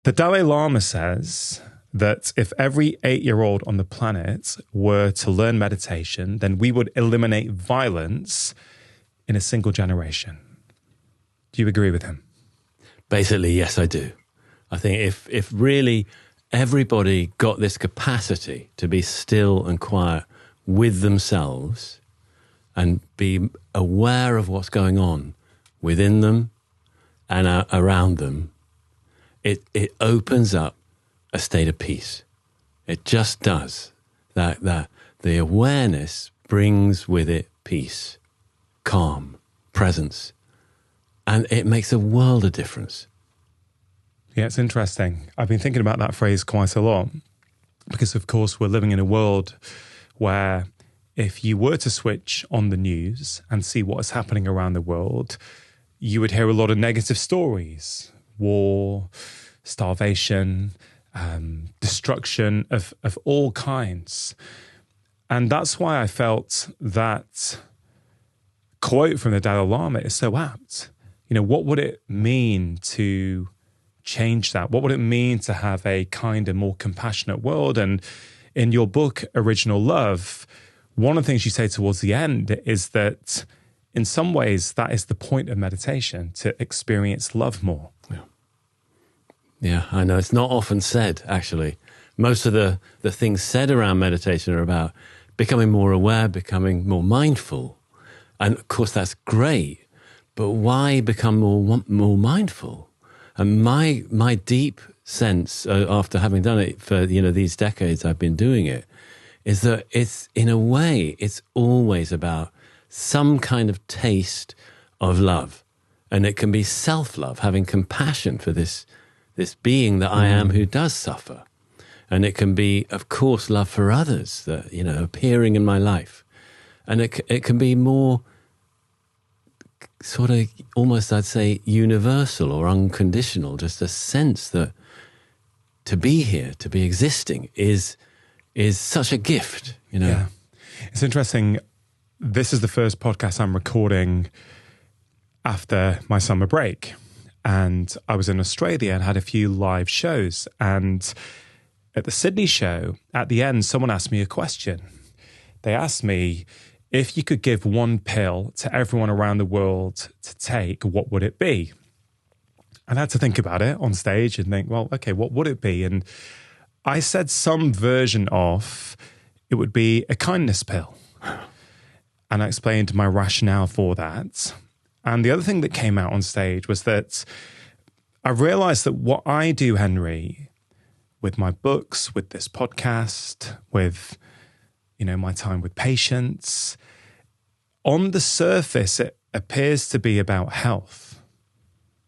The Dalai Lama says that if every 8-year-old on the planet were to learn meditation, then we would eliminate violence in a single generation. Do you agree with him? Basically, yes, I do. I think if really everybody got this capacity to be still and quiet with themselves and be aware of what's going on within them and around them, it opens up a state of peace. It just does. That the awareness brings with it peace, calm, presence, and it makes a world of difference. Yeah, it's interesting. I've been thinking about that phrase quite a lot because, of course, we're living in a world where if you were to switch on the news and see what is happening around the world, you would hear a lot of negative stories, war, starvation, destruction of all kinds. And that's why I felt that quote from the Dalai Lama is so apt. You know, what would it mean to change that? What would it mean to have a kinder, more compassionate world? And in your book, Original Love, one of the things you say towards the end is that in some ways that is the point of meditation, to experience love more. Yeah, I know. It's not often said, actually. Most of the things said around meditation are about becoming more aware, becoming more mindful. And of course, that's great. But why become more mindful? And my deep sense, after having done it for these decades I've been doing it, is that it's, in a way, it's always about some kind of taste of love. And it can be self-love, having compassion for this being that I am who does suffer. And it can be, of course, love for others that, appearing in my life. And it can be more sort of almost, I'd say, universal or unconditional, just a sense that to be here, to be existing is such a gift, Yeah. It's interesting. This is the first podcast I'm recording after my summer break. And I was in Australia and had a few live shows. And at the Sydney show, at the end, someone asked me a question. They asked me, if you could give one pill to everyone around the world to take, what would it be? And I had to think about it on stage and think, well, okay, what would it be? And I said some version of, it would be a kindness pill. And I explained my rationale for that. And the other thing that came out on stage was that I realized that what I do, Henry, with my books, with this podcast, with, my time with patients, on the surface, it appears to be about health,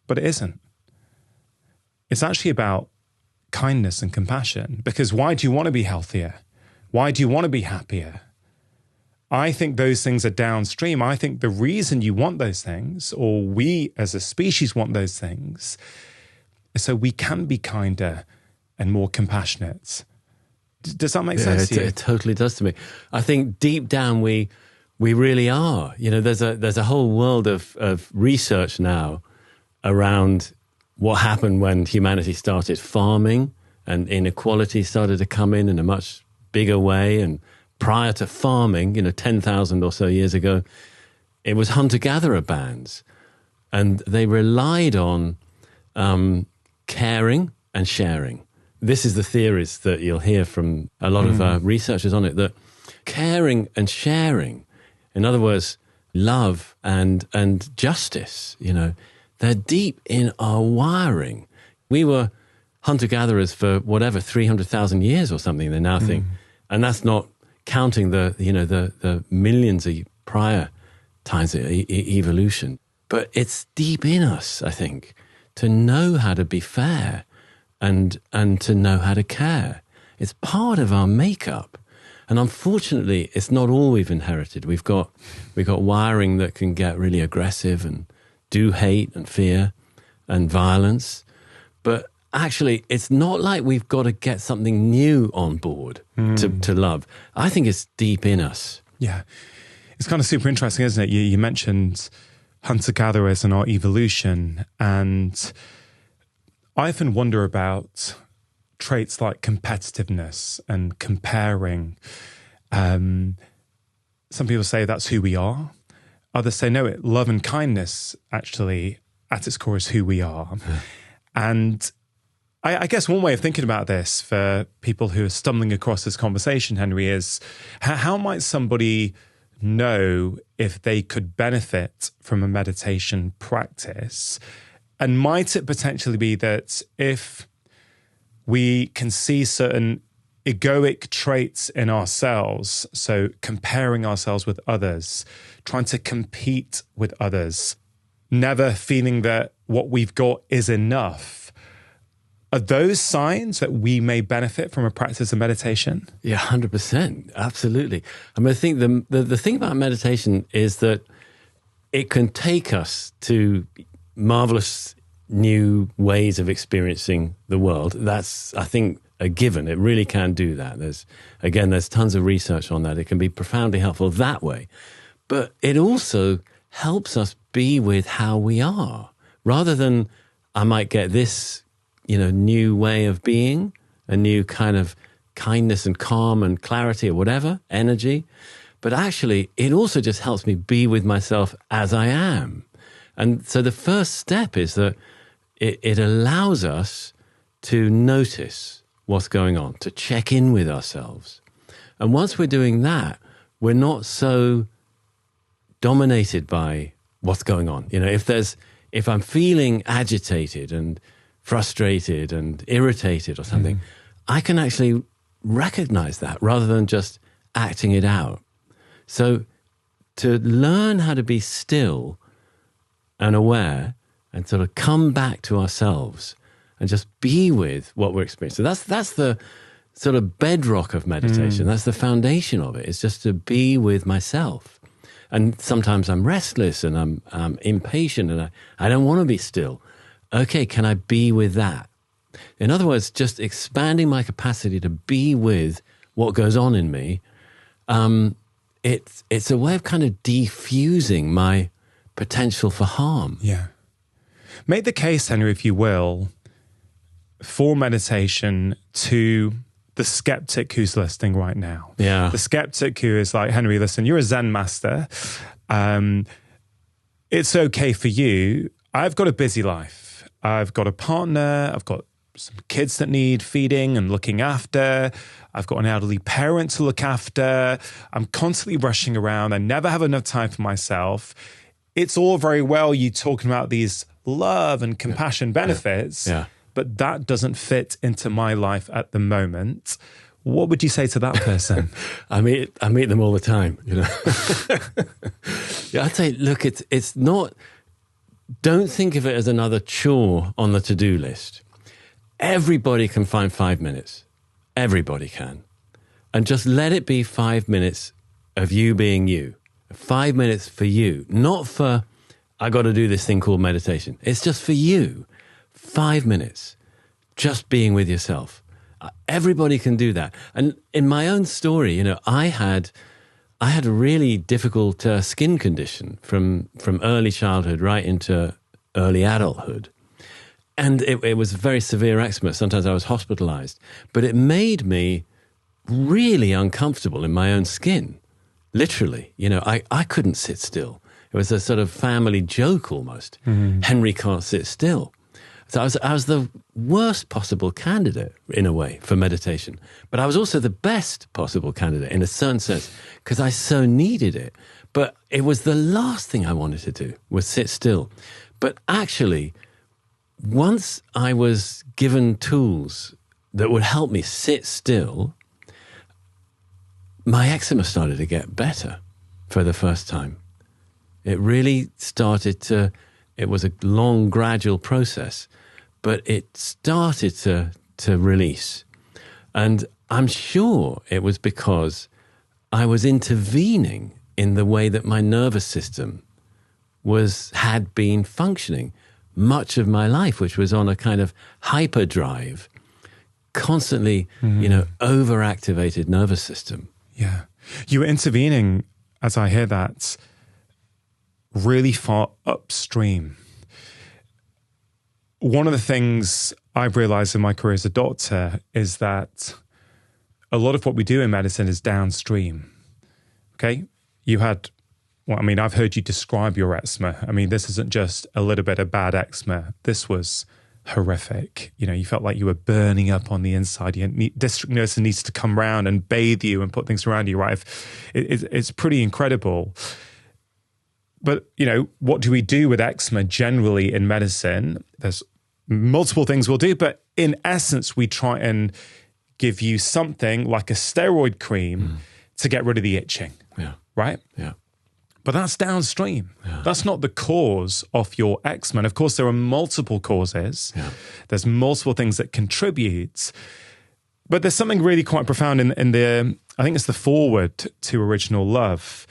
but it isn't. It's actually about kindness and compassion, because why do you want to be healthier? Why do you want to be happier? I think those things are downstream. I think the reason you want those things, or we as a species want those things, is so we can be kinder and more compassionate. Does that make sense to you? It totally does to me. I think deep down we really are. There's a whole world of research now around what happened when humanity started farming and inequality started to come in a much bigger way. And prior to farming, 10,000 or so years ago, it was hunter-gatherer bands. And they relied on caring and sharing. This is the theories that you'll hear from a lot of researchers on it, that caring and sharing, in other words, love and justice, they're deep in our wiring. We were hunter-gatherers for whatever, 300,000 years or something, they now think. And that's not counting the millions of prior times of evolution. But it's deep in us, I think, to know how to be fair and to know how to care. It's part of our makeup. And unfortunately, it's not all we've inherited. We've got wiring that can get really aggressive and do hate and fear and violence. But actually, it's not like we've got to get something new on board to love. I think it's deep in us. Yeah. It's kind of super interesting, isn't it? You mentioned hunter-gatherers and our evolution. And I often wonder about traits like competitiveness and comparing. Some people say that's who we are. Others say, no, love and kindness actually at its core is who we are. And I guess one way of thinking about this for people who are stumbling across this conversation, Henry, is how might somebody know if they could benefit from a meditation practice? And might it potentially be that if we can see certain egoic traits in ourselves, so comparing ourselves with others, trying to compete with others, never feeling that what we've got is enough, are those signs that we may benefit from a practice of meditation? Yeah, 100%. Absolutely. I mean, I think the thing about meditation is that it can take us to marvelous new ways of experiencing the world. That's, I think, a given. It really can do that. There's tons of research on that. It can be profoundly helpful that way. But it also helps us be with how we are, rather than I might get this new way of being, a new kind of kindness and calm and clarity or whatever, energy. But actually, it also just helps me be with myself as I am. And so the first step is that it allows us to notice what's going on, to check in with ourselves. And once we're doing that, we're not so dominated by what's going on. If I'm feeling agitated and frustrated and irritated or something, I can actually recognize that rather than just acting it out. So to learn how to be still and aware and sort of come back to ourselves and just be with what we're experiencing. So that's the sort of bedrock of meditation. That's the foundation of it. It's just to be with myself. And sometimes I'm restless and I'm impatient and I don't want to be still. Okay, can I be with that? In other words, just expanding my capacity to be with what goes on in me. It's a way of kind of defusing my potential for harm. Yeah. Make the case, Henry, if you will, for meditation to the skeptic who's listening right now. Yeah. The skeptic who is like, Henry, listen, you're a Zen master. It's okay for you. I've got a busy life. I've got a partner. I've got some kids that need feeding and looking after. I've got an elderly parent to look after. I'm constantly rushing around. I never have enough time for myself. It's all very well you talking about these love and compassion benefits, but that doesn't fit into my life at the moment. What would you say to that person? I meet them all the time, Yeah, I'd say, look, it's not. Don't think of it as another chore on the to-do list. Everybody can find 5 minutes. Everybody can. And just let it be 5 minutes of you being you. 5 minutes for you. Not for, I got to do this thing called meditation. It's just for you. 5 minutes. Just being with yourself. Everybody can do that. And in my own story, I had a really difficult skin condition from early childhood right into early adulthood. And it was very severe eczema. Sometimes I was hospitalized. But it made me really uncomfortable in my own skin, literally. I couldn't sit still. It was a sort of family joke almost. Henry can't sit still. So I was the worst possible candidate, in a way, for meditation. But I was also the best possible candidate, in a certain sense, because I so needed it. But it was the last thing I wanted to do, was sit still. But actually, once I was given tools that would help me sit still, my eczema started to get better for the first time. It really started to, it was a long, gradual process, but it started to release. And I'm sure it was because I was intervening in the way that my nervous system had been functioning much of my life, which was on a kind of hyperdrive, constantly, overactivated nervous system. Yeah. You were intervening, as I hear that, really far upstream. One of the things I've realized in my career as a doctor is that a lot of what we do in medicine is downstream. Okay? I've heard you describe your eczema. I mean, this isn't just a little bit of bad eczema. This was horrific. You felt like you were burning up on the inside. District nurse needs to come around and bathe you and put things around you, right? It's pretty incredible. But, what do we do with eczema generally in medicine? There's multiple things we'll do, but in essence, we try and give you something like a steroid cream to get rid of the itching. Yeah. Right? Yeah. But that's downstream. Yeah. That's not the cause of your eczema. And of course, there are multiple causes. Yeah. There's multiple things that contribute. But there's something really quite profound in the, I think it's the foreword to Original Love,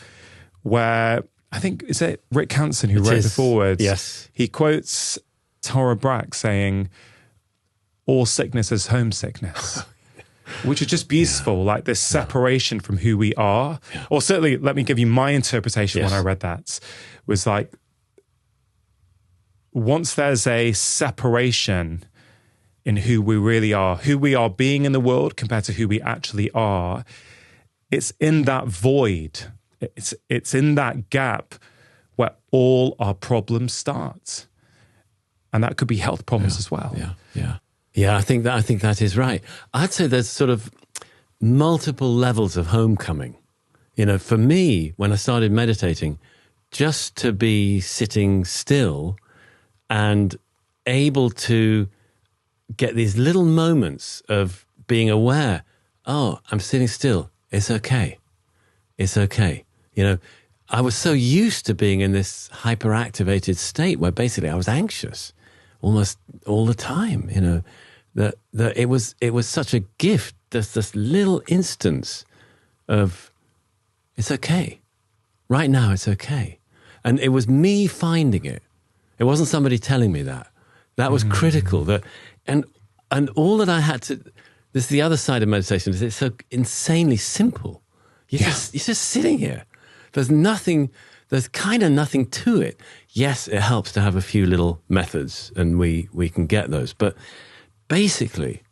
where I think, is it Rick Hansen who wrote the foreword? Yes. He quotes Tara Brach saying, all sickness is homesickness. Which is just beautiful, like this separation from who we are. Yeah. Or certainly, let me give you my interpretation when I read that, was like, once there's a separation in who we really are, who we are being in the world compared to who we actually are, it's in that void, it's in that gap where all our problems start. And that could be health problems as well. Yeah, I think that is right. I'd say there's sort of multiple levels of homecoming. For me, when I started meditating, just to be sitting still and able to get these little moments of being aware, oh, I'm sitting still. It's okay. It's okay. I was so used to being in this hyperactivated state where basically I was anxious almost all the time, that it was such a gift. There's this little instance of, it's okay. Right now, it's okay. And it was me finding it. It wasn't somebody telling me that. That was critical. And all that I had to, this is the other side of meditation, is it's so insanely simple. You're just sitting here. There's kind of nothing to it. Yes, it helps to have a few little methods and we can get those. But basically,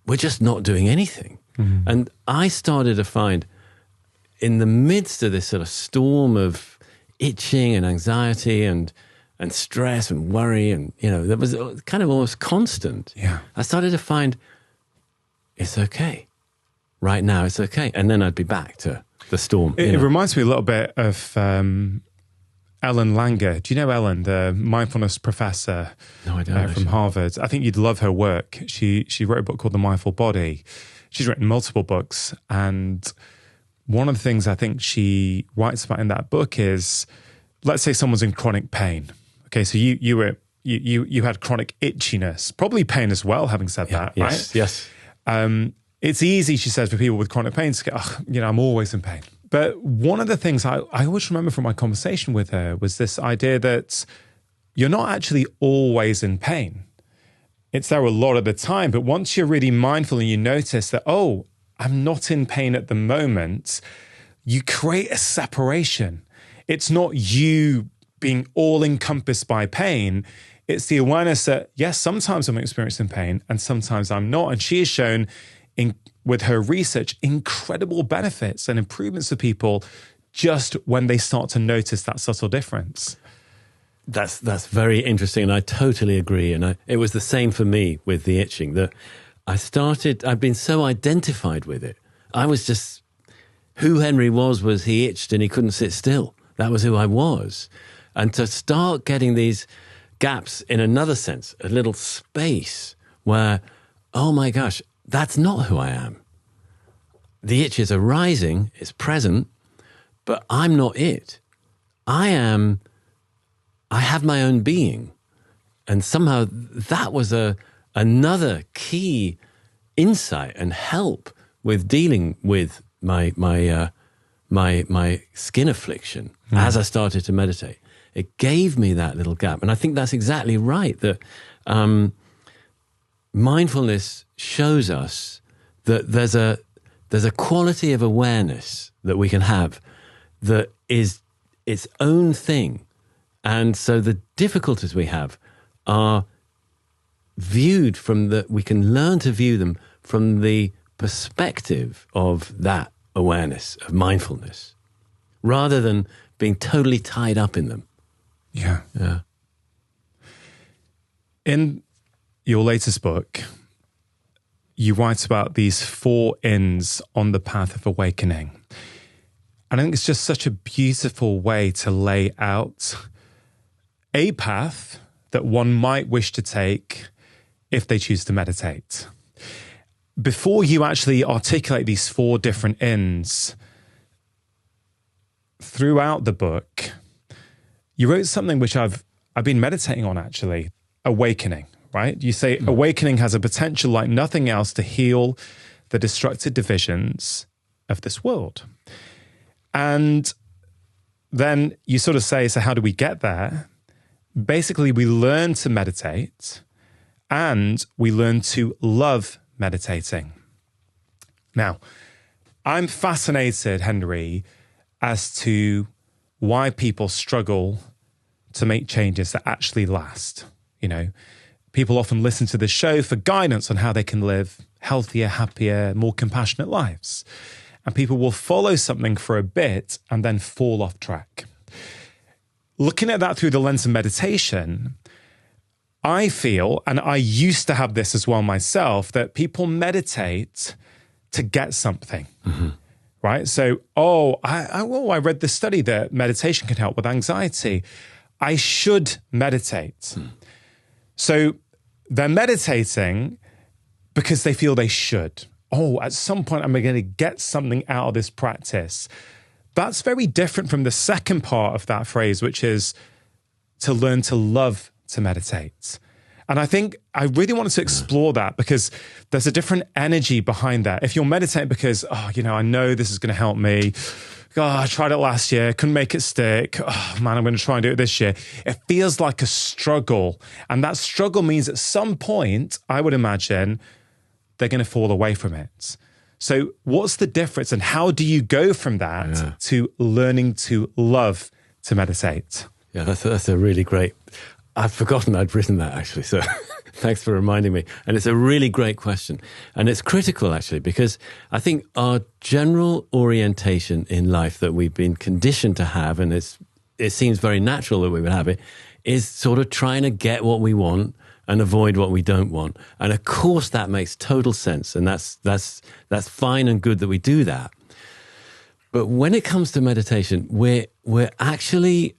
we're just not doing anything. Mm-hmm. And I started to find in the midst of this sort of storm of itching and anxiety and stress and worry and, that was kind of almost constant. Yeah. I started to find it's okay. Right now, it's okay. And then I'd be back to the storm. It reminds me a little bit of Ellen Langer. Do you know Ellen, the mindfulness professor? No, I don't. From Harvard. I think you'd love her work. She wrote a book called The Mindful Body. She's written multiple books. And one of the things I think she writes about in that book is, let's say someone's in chronic pain. Okay, so you had chronic itchiness, probably pain as well, having said that, right? Yes. It's easy, she says, for people with chronic pain to go, I'm always in pain. But one of the things I always remember from my conversation with her was this idea that you're not actually always in pain. It's there a lot of the time. But once you're really mindful and you notice that, I'm not in pain at the moment, you create a separation. It's not you being all encompassed by pain. It's the awareness that, yes, sometimes I'm experiencing pain and sometimes I'm not. And she has shown with her research, incredible benefits and improvements for people just when they start to notice that subtle difference. That's very interesting, and I totally agree. And it was the same for me with the itching. That I've been so identified with it. I was just who Henry was he itched and he couldn't sit still. That was who I was. And to start getting these gaps in another sense, a little space where, oh my gosh, that's not who I am. The itch is arising, it's present, but I'm not it. I have my own being. And somehow that was another key insight and help with dealing with my skin affliction as I started to meditate. It gave me that little gap. And I think that's exactly right, that mindfulness shows us that there's a quality of awareness that we can have that is its own thing. And so the difficulties we have are viewed we can learn to view them from the perspective of that awareness, of mindfulness, rather than being totally tied up in them. Yeah. Yeah. In your latest book, you write about these 4 inns on the path of awakening. And I think it's just such a beautiful way to lay out a path that one might wish to take if they choose to meditate. Before you actually articulate these 4 different inns, throughout the book, you wrote something which I've been meditating on actually, awakening, right? You say awakening has a potential like nothing else to heal the destructive divisions of this world. And then you sort of say, so how do we get there? Basically, we learn to meditate and we learn to love meditating. Now, I'm fascinated, Henry, as to why people struggle to make changes that actually last. You know, people often listen to this show for guidance on how they can live healthier, happier, more compassionate lives. And people will follow something for a bit and then fall off track. Looking at that through the lens of meditation, I feel, and I used to have this as well myself, that people meditate to get something, right? So, I read this study that meditation can help with anxiety. I should meditate. So they're meditating because they feel they should. At some point I'm going to get something out of this practice. That's very different from the second part of that phrase, which is to learn to love to meditate. And I think I really wanted to explore that because there's a different energy behind that. If you're meditating because, I know this is going to help me. I tried it last year, couldn't make it stick. I'm going to try and do it this year. It feels like a struggle. And that struggle means at some point, I would imagine, they're going to fall away from it. So what's the difference and how do you go from that to learning to love to meditate? Yeah, that's a really great... I'd forgotten I'd written that actually, so thanks for reminding me. And it's a really great question. And it's critical actually, because I think our general orientation in life that we've been conditioned to have, and it seems very natural that we would have it, is sort of trying to get what we want and avoid what we don't want. And of course that makes total sense. And that's fine and good that we do that. But when it comes to meditation, we're actually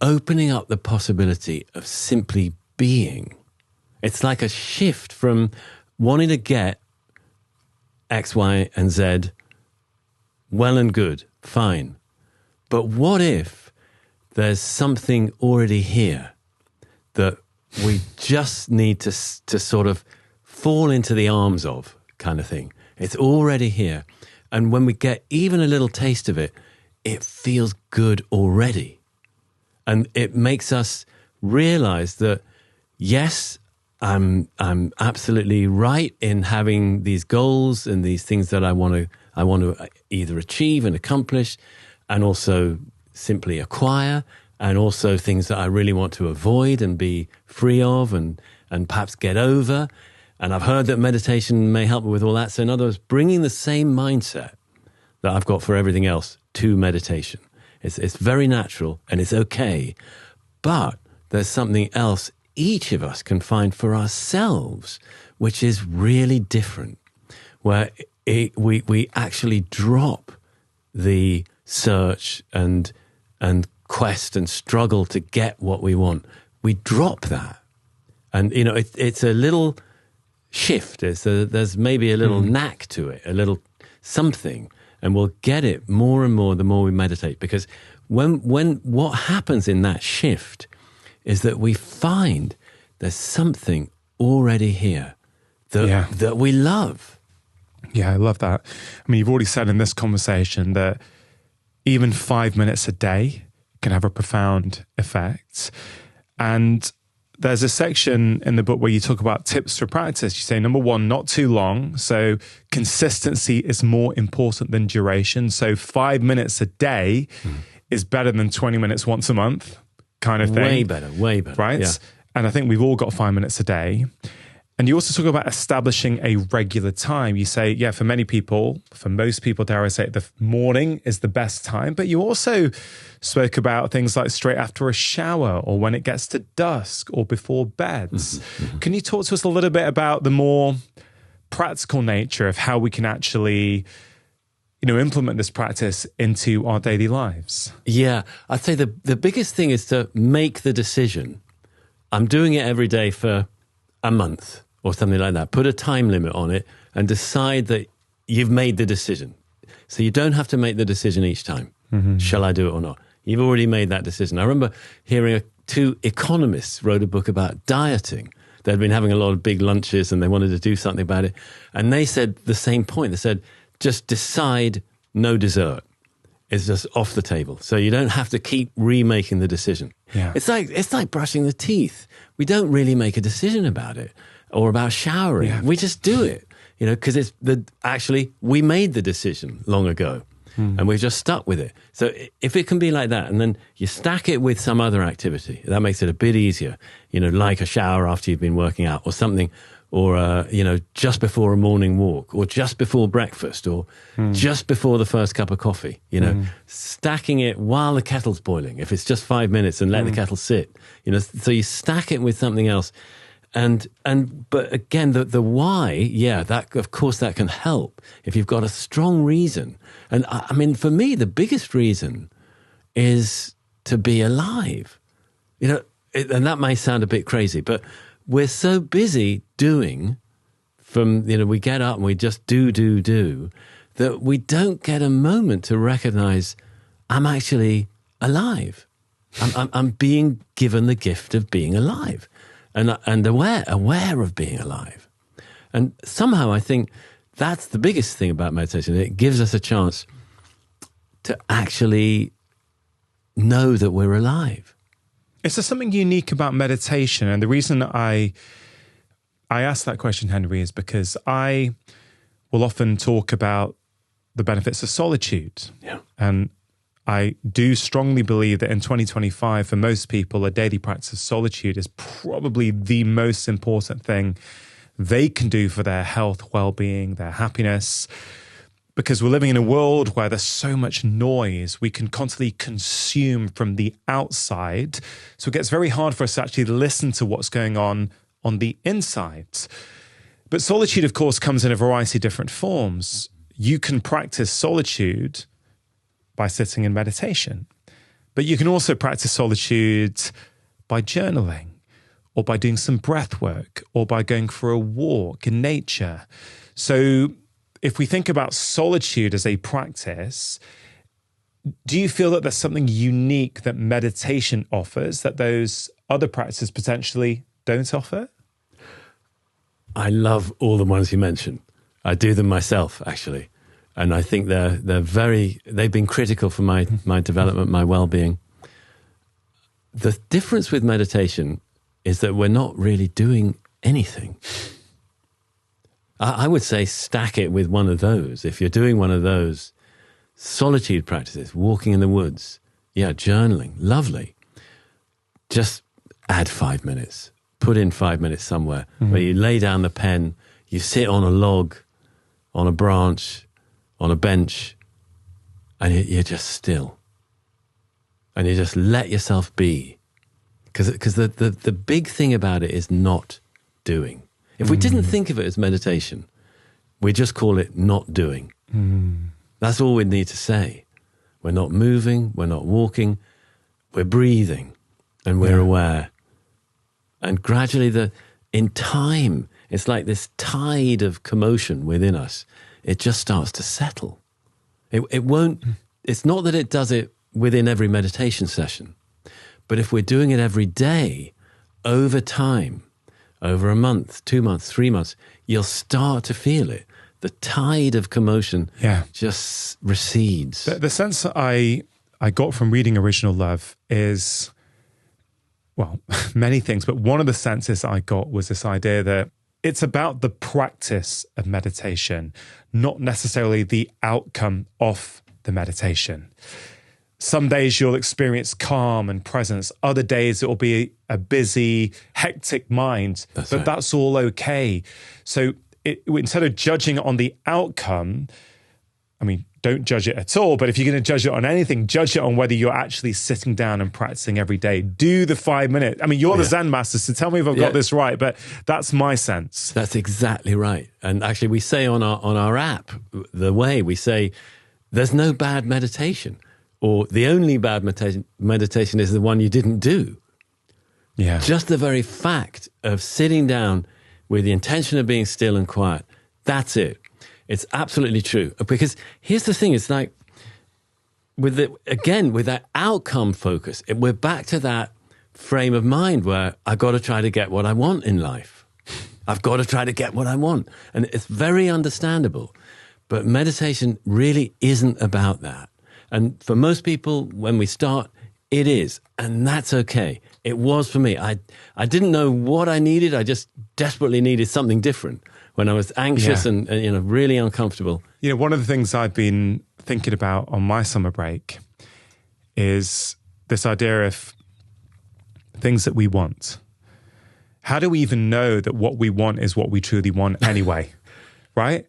opening up the possibility of simply being. It's like a shift from wanting to get X, Y, and Z, well and good, fine. But what if there's something already here that we just need to sort of fall into the arms of, kind of thing? It's already here. And when we get even a little taste of it, it feels good already. And it makes us realize that, yes, I'm absolutely right in having these goals and these things that I want to either achieve and accomplish, and also simply acquire, and also things that I really want to avoid and be free of and perhaps get over. And I've heard that meditation may help me with all that. So in other words, bringing the same mindset that I've got for everything else to meditation. It's very natural and it's okay. But there's something else each of us can find for ourselves, which is really different, where we actually drop the search and quest and struggle to get what we want. We drop that. And, it's a little shift. There's maybe a little knack to it, a little something. And we'll get it more and more the more we meditate. Because when what happens in that shift is that we find there's something already here that we love. Yeah, I love that. I mean, you've already said in this conversation that even 5 minutes a day can have a profound effect. And there's a section in the book where you talk about tips for practice. You say, number one, not too long. So consistency is more important than duration. So 5 minutes a day is better than 20 minutes once a month kind of thing. Way better. Right? Yeah. And I think we've all got 5 minutes a day. And you also talk about establishing a regular time. You say, yeah, for many people, for most people, dare I say, the morning is the best time. But you also spoke about things like straight after a shower, or when it gets to dusk, or before beds. Can you talk to us a little bit about the more practical nature of how we can actually, implement this practice into our daily lives? Yeah, I'd say the biggest thing is to make the decision. I'm doing it every day for a month or something like that. Put a time limit on it and decide that you've made the decision. So you don't have to make the decision each time. Shall I do it or not? You've already made that decision. I remember hearing two economists wrote a book about dieting. They'd been having a lot of big lunches and they wanted to do something about it. And they said the same point. They said, just decide no dessert. It's just off the table. So you don't have to keep remaking the decision. Yeah. It's like brushing the teeth. We don't really make a decision about it or about showering. Yeah. We just do it, because actually we made the decision long ago and we've just stuck with it. So if it can be like that, and then you stack it with some other activity, that makes it a bit easier, like a shower after you've been working out or something, or, just before a morning walk, or just before breakfast, or just before the first cup of coffee, stacking it while the kettle's boiling. If it's just 5 minutes, and let the kettle sit, so you stack it with something else. But again, the why, that, of course, that can help if you've got a strong reason. And I mean, for me, the biggest reason is to be alive, and that may sound a bit crazy, but we're so busy doing we get up and we just do, that we don't get a moment to recognize I'm actually alive. I'm being given the gift of being alive and aware of being alive. And somehow I think that's the biggest thing about meditation. It gives us a chance to actually know that we're alive. Is there something unique about meditation? And the reason I ask that question, Henry, is because I will often talk about the benefits of solitude. Yeah. And I do strongly believe that in 2025, for most people, a daily practice of solitude is probably the most important thing they can do for their health, well-being, their happiness. Because we're living in a world where there's so much noise, we can constantly consume from the outside. So it gets very hard for us to actually listen to what's going on the inside. But solitude, of course, comes in a variety of different forms. You can practice solitude by sitting in meditation, but you can also practice solitude by journaling, or by doing some breath work, or by going for a walk in nature. So if we think about solitude as a practice, do you feel that there's something unique that meditation offers that those other practices potentially don't offer? I love all the ones you mentioned. I do them myself, actually. And I think they've been critical for my development, my well-being. The difference with meditation is that we're not really doing anything. I would say stack it with one of those. If you're doing one of those solitude practices, walking in the woods, journaling, lovely. Just add 5 minutes. Put in 5 minutes somewhere where you lay down the pen, you sit on a log, on a branch, on a bench, and you're just still. And you just let yourself be. Because the big thing about it is not doing. If we didn't think of it as meditation, we just call it not doing. That's all we need to say. We're not moving, we're not walking, we're breathing, and we're aware. And gradually, in time, it's like this tide of commotion within us. It just starts to settle. It won't, it's not that it does it within every meditation session, but if we're doing it every day, over time, over a month, 2 months, 3 months, you'll start to feel it. The tide of commotion just recedes. The sense that I got from reading Original Love is, well, many things, but one of the senses I got was this idea that it's about the practice of meditation, not necessarily the outcome of the meditation. Some days you'll experience calm and presence. Other days it will be a busy, hectic mind. That's all okay. So instead of judging on the outcome, I mean, don't judge it at all. But if you're going to judge it on anything, judge it on whether you're actually sitting down and practicing every day. Do the 5 minutes. I mean, you're the Zen master, so tell me if I've got this right. But that's my sense. That's exactly right. And actually, we say on our app, the way we say, there's no bad meditation. Or the only bad meditation is the one you didn't do. Yeah. Just the very fact of sitting down with the intention of being still and quiet, that's it. It's absolutely true. Because here's the thing, it's like, with that outcome focus, we're back to that frame of mind where I've got to try to get what I want in life. I've got to try to get what I want. And it's very understandable. But meditation really isn't about that. And for most people, when we start, it is. And that's okay. It was for me. I didn't know what I needed. I just desperately needed something different when I was anxious and really uncomfortable. One of the things I've been thinking about on my summer break is this idea of things that we want. How do we even know that what we want is what we truly want anyway? Right?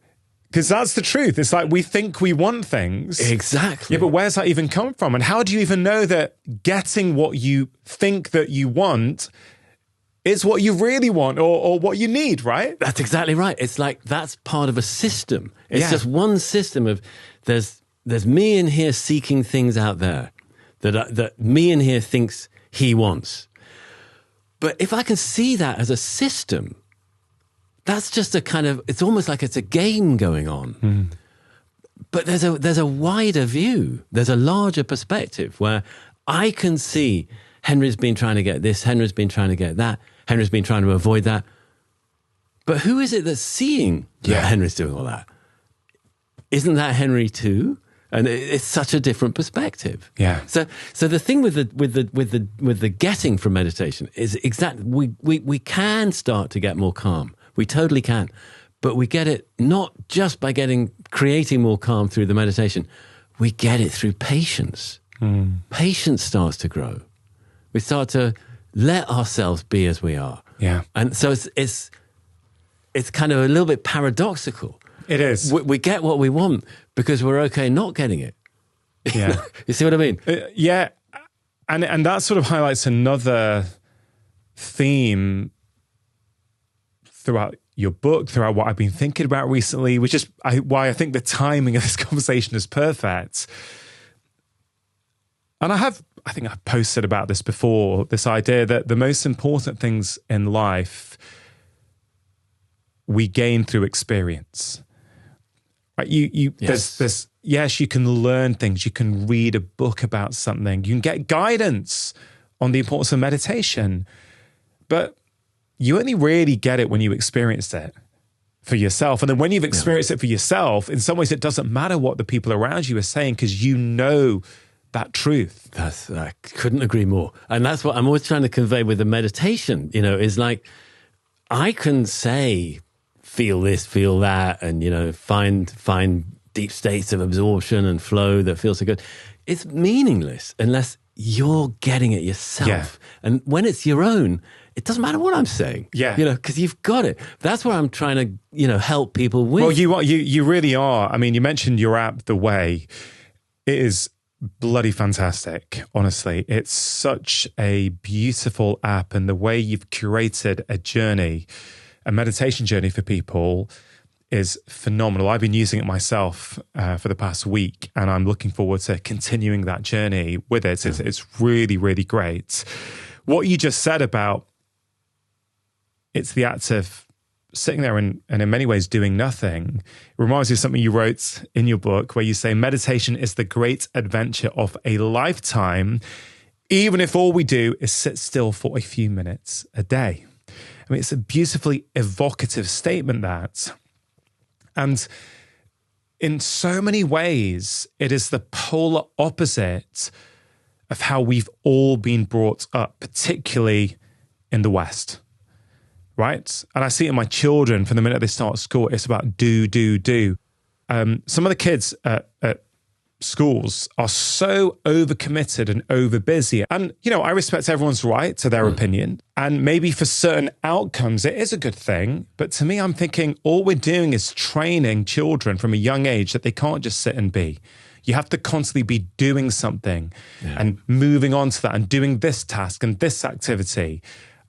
Because that's the truth. It's like we think we want things. Exactly. Yeah, but where's that even come from? And how do you even know that getting what you think that you want is what you really want or what you need, right? That's exactly right. It's like that's part of a system. It's just one system of there's me in here seeking things out there that me in here thinks he wants. But if I can see that as a system, that's just a kind of, it's almost like it's a game going on. Mm. But there's a wider view. There's a larger perspective where I can see Henry's been trying to get this, Henry's been trying to get that, Henry's been trying to avoid that. But who is it that's seeing that Henry's doing all that? Isn't that Henry too? And it's such a different perspective. Yeah. So the thing with the getting from meditation is exactly we can start to get more calm. We totally can. But we get it not just by creating more calm through the meditation. We get it through patience. Mm. Patience starts to grow. We start to let ourselves be as we are. Yeah. And so it's kind of a little bit paradoxical. It is. We get what we want because we're okay not getting it. Yeah. You see what I mean? Yeah. And that sort of highlights another theme throughout your book, throughout what I've been thinking about recently, which is why I think the timing of this conversation is perfect. And I think I've posted about this before, this idea that the most important things in life we gain through experience. Right? Yes, you can learn things. You can read a book about something. You can get guidance on the importance of meditation. But you only really get it when you experience it for yourself. And then when you've experienced it for yourself, in some ways it doesn't matter what the people around you are saying because you know that truth. I couldn't agree more. And that's what I'm always trying to convey with the meditation, is like I can say, feel this, feel that, and, find deep states of absorption and flow that feel so good. It's meaningless unless you're getting it yourself. Yeah. And when it's your own, it doesn't matter what I'm saying. Yeah. Because you've got it. That's what I'm trying to, help people with. Well, you really are. I mean, you mentioned your app, The Way. It is bloody fantastic, honestly. It's such a beautiful app, and the way you've curated a meditation journey for people is phenomenal. I've been using it myself for the past week, and I'm looking forward to continuing that journey with it. It's really, really great. What you just said about it's the act of sitting there and in many ways doing nothing, it reminds me of something you wrote in your book where you say meditation is the great adventure of a lifetime, even if all we do is sit still for a few minutes a day. I mean, it's a beautifully evocative statement, that. And in so many ways, it is the polar opposite of how we've all been brought up, particularly in the West. Right? And I see it in my children from the minute they start school. It's about do. Some of the kids at schools are so overcommitted and overbusy. And, I respect everyone's right to their opinion. And maybe for certain outcomes, it is a good thing. But to me, I'm thinking all we're doing is training children from a young age that they can't just sit and be. You have to constantly be doing something and moving on to that and doing this task and this activity.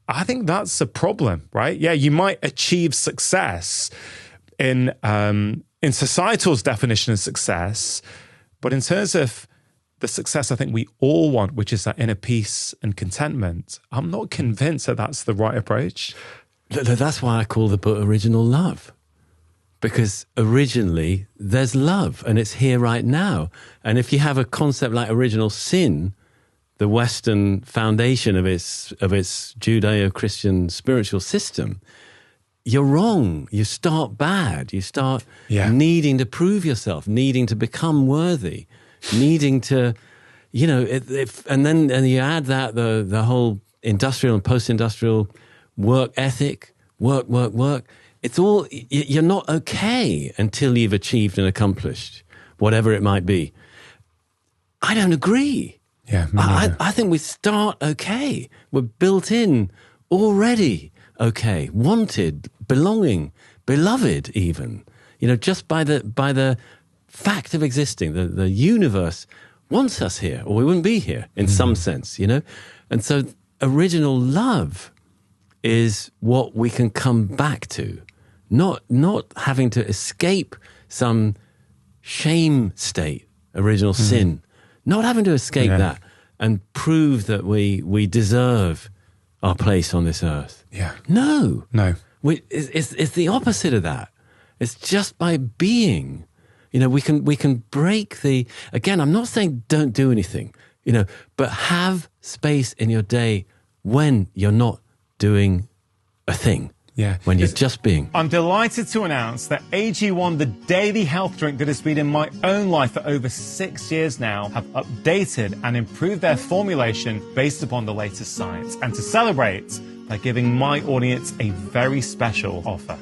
I think that's a problem, right? Yeah, you might achieve success in societal's definition of success, but in terms of the success I think we all want, which is that inner peace and contentment, I'm not convinced that that's the right approach. That's why I call the book Original Love. Because originally there's love and it's here right now. And if you have a concept like original sin, the Western foundation of its Judeo-Christian spiritual system, you're wrong. You start bad. You start needing to prove yourself, needing to become worthy, needing to, and then you add that the whole industrial and post-industrial work ethic, work. It's all, you're not okay until you've achieved and accomplished whatever it might be. I don't agree. Yeah, I think we start okay. We're built in already okay, wanted, belonging, beloved even. Just by the fact of existing, the universe wants us here, or we wouldn't be here in some sense, And so original love is what we can come back to. Not having to escape some shame state, original sin, not having to escape that and prove that we deserve our place on this earth. Yeah. No. It's the opposite of that. It's just by being, we can break again, I'm not saying don't do anything, but have space in your day when you're not doing a thing. Yeah. When you're just being. I'm delighted to announce that AG1, the daily health drink that has been in my own life for over 6 years now, have updated and improved their formulation based upon the latest science. And to celebrate, they're giving my audience a very special offer.